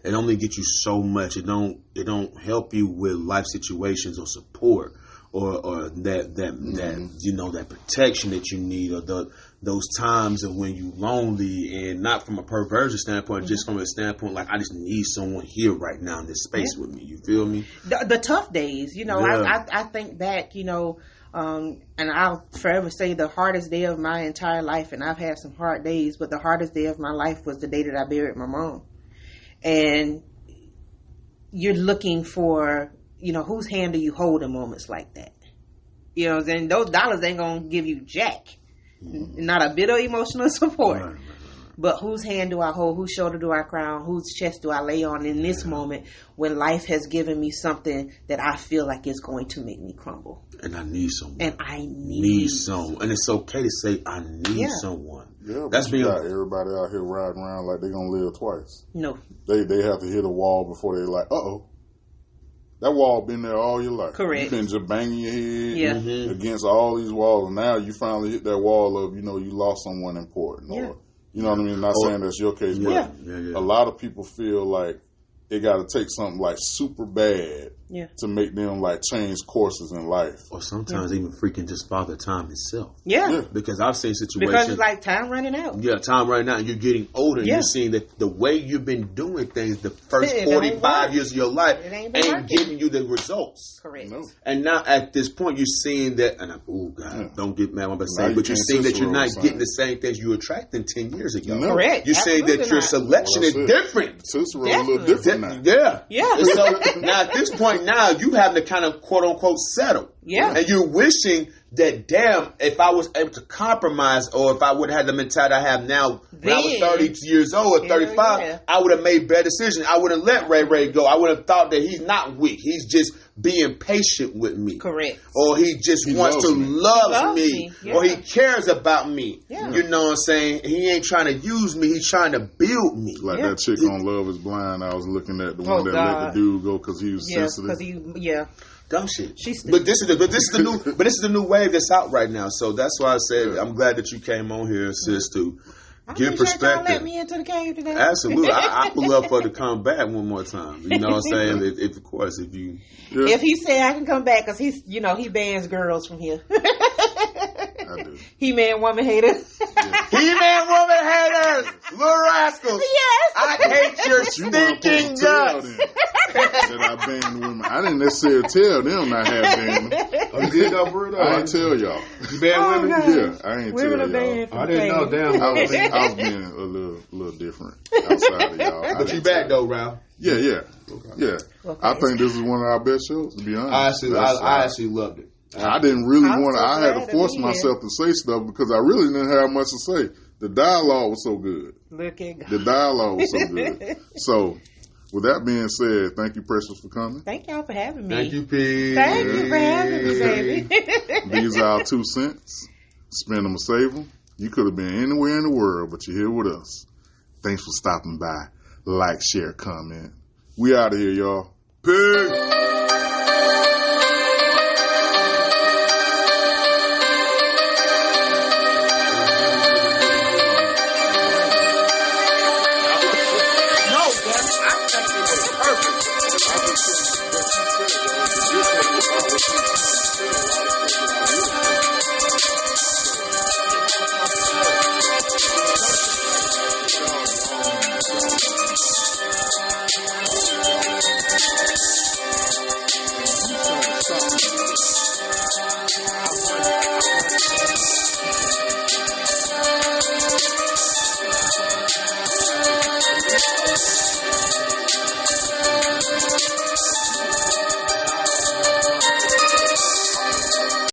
[SPEAKER 2] It only gets you so much. It don't help you with life situations or support or that protection that you need, or those times of when you lonely, and not from a perversion standpoint, just from a standpoint like I just need someone here right now in this space with me. You feel me? The
[SPEAKER 4] tough days, I think back, and I'll forever say the hardest day of my entire life, and I've had some hard days, but the hardest day of my life was the day that I buried my mom. And you're looking for, whose hand do you hold in moments like that? And those dollars ain't gonna give you jack. Not a bit of emotional support. Right. But whose hand do I hold? Whose shoulder do I cry on? Whose chest do I lay on in this moment when life has given me something that I feel like is going to make me crumble?
[SPEAKER 2] And I need someone.
[SPEAKER 4] And I need
[SPEAKER 2] someone. And it's okay to say, I need someone.
[SPEAKER 1] Yeah, that's being got everybody out here riding around like they're going to live twice.
[SPEAKER 4] No.
[SPEAKER 1] They have to hit a wall before they're like, uh-oh. That wall been there all your life.
[SPEAKER 4] Correct.
[SPEAKER 1] You been just banging your head against all these walls, and now you finally hit that wall of, you lost someone important. Or, you know what I mean? Not saying that's your case, but a lot of people feel like it got to take something like super bad to make them like change courses in life.
[SPEAKER 2] Or sometimes even freaking just Father Time itself.
[SPEAKER 4] Yeah.
[SPEAKER 2] Because I've seen situations.
[SPEAKER 4] Because it's like time running out.
[SPEAKER 2] Yeah, time running out, and you're getting older, and you're seeing that the way you've been doing things the first 45 years of your life ain't giving you the results.
[SPEAKER 4] Correct.
[SPEAKER 1] No.
[SPEAKER 2] And now at this point, you're seeing that, and don't get mad what I'm saying, but you're seeing that you're not getting the same things you attracted 10 years ago.
[SPEAKER 1] No.
[SPEAKER 4] Correct.
[SPEAKER 2] You're saying that your selection is different.
[SPEAKER 1] Cicero a little different now.
[SPEAKER 2] Yeah. And so now at this point now, you having to kind of quote unquote settle.
[SPEAKER 4] Yeah.
[SPEAKER 2] And you're wishing that, damn, if I was able to compromise, or if I would have had the mentality I have now when I was 30 years old or 35, I would have made better decisions. I would have let Ray go. I would have thought that he's not weak. He's just being patient with me.
[SPEAKER 4] Correct.
[SPEAKER 2] Or he just wants to love me.
[SPEAKER 4] Yeah.
[SPEAKER 2] Or he cares about me.
[SPEAKER 4] Yeah.
[SPEAKER 2] You know what I'm saying? He ain't trying to use me. He's trying to build me.
[SPEAKER 1] Like that chick on Love is Blind. I was looking at the one that let the dude go because he was sensitive.
[SPEAKER 2] Dumb shit. But this is the new wave that's out right now. So that's why I said I'm glad that you came on here, sis, to give perspective.
[SPEAKER 4] Let me into the cave today.
[SPEAKER 2] Absolutely. I would love for her to come back one more time. You know what I'm saying?
[SPEAKER 4] If he say I can come back, because he's, he bans girls from here.
[SPEAKER 1] I do.
[SPEAKER 4] He-Man woman haters.
[SPEAKER 2] He-Man woman haters. Little rascals.
[SPEAKER 4] Yes.
[SPEAKER 2] I hate your stinking guts.
[SPEAKER 1] That I banned women. I didn't necessarily tell them I had banned them.
[SPEAKER 5] Oh, you did go Bruto?
[SPEAKER 1] I didn't tell y'all.
[SPEAKER 5] You banned women?
[SPEAKER 4] God.
[SPEAKER 1] Yeah, I ain't
[SPEAKER 4] Women
[SPEAKER 1] tell
[SPEAKER 4] are banned
[SPEAKER 1] y'all.
[SPEAKER 5] I didn't know. Damn.
[SPEAKER 1] I was being a little different outside of y'all.
[SPEAKER 2] But you back though, Ralph.
[SPEAKER 1] Yeah.
[SPEAKER 2] Okay.
[SPEAKER 1] Yeah.
[SPEAKER 4] Okay.
[SPEAKER 1] I think this is one of our best shows, to be honest.
[SPEAKER 2] I actually loved it.
[SPEAKER 1] I didn't really want to.
[SPEAKER 4] so
[SPEAKER 1] I had
[SPEAKER 4] glad
[SPEAKER 1] to force
[SPEAKER 4] to be
[SPEAKER 1] myself to say stuff because I really didn't have much to say. The dialogue was so good.
[SPEAKER 4] Look at God.
[SPEAKER 1] The dialogue was so good. So, with that being said, thank you, Precious, for coming.
[SPEAKER 4] Thank y'all for having me.
[SPEAKER 2] Thank you, P.
[SPEAKER 4] Thank you for having me, baby.
[SPEAKER 1] These are our 2 cents. Spend them or save them. You could have been anywhere in the world, but you're here with us. Thanks for stopping by. Like, share, comment. We out of here, y'all. Peace.
[SPEAKER 2] Perfect.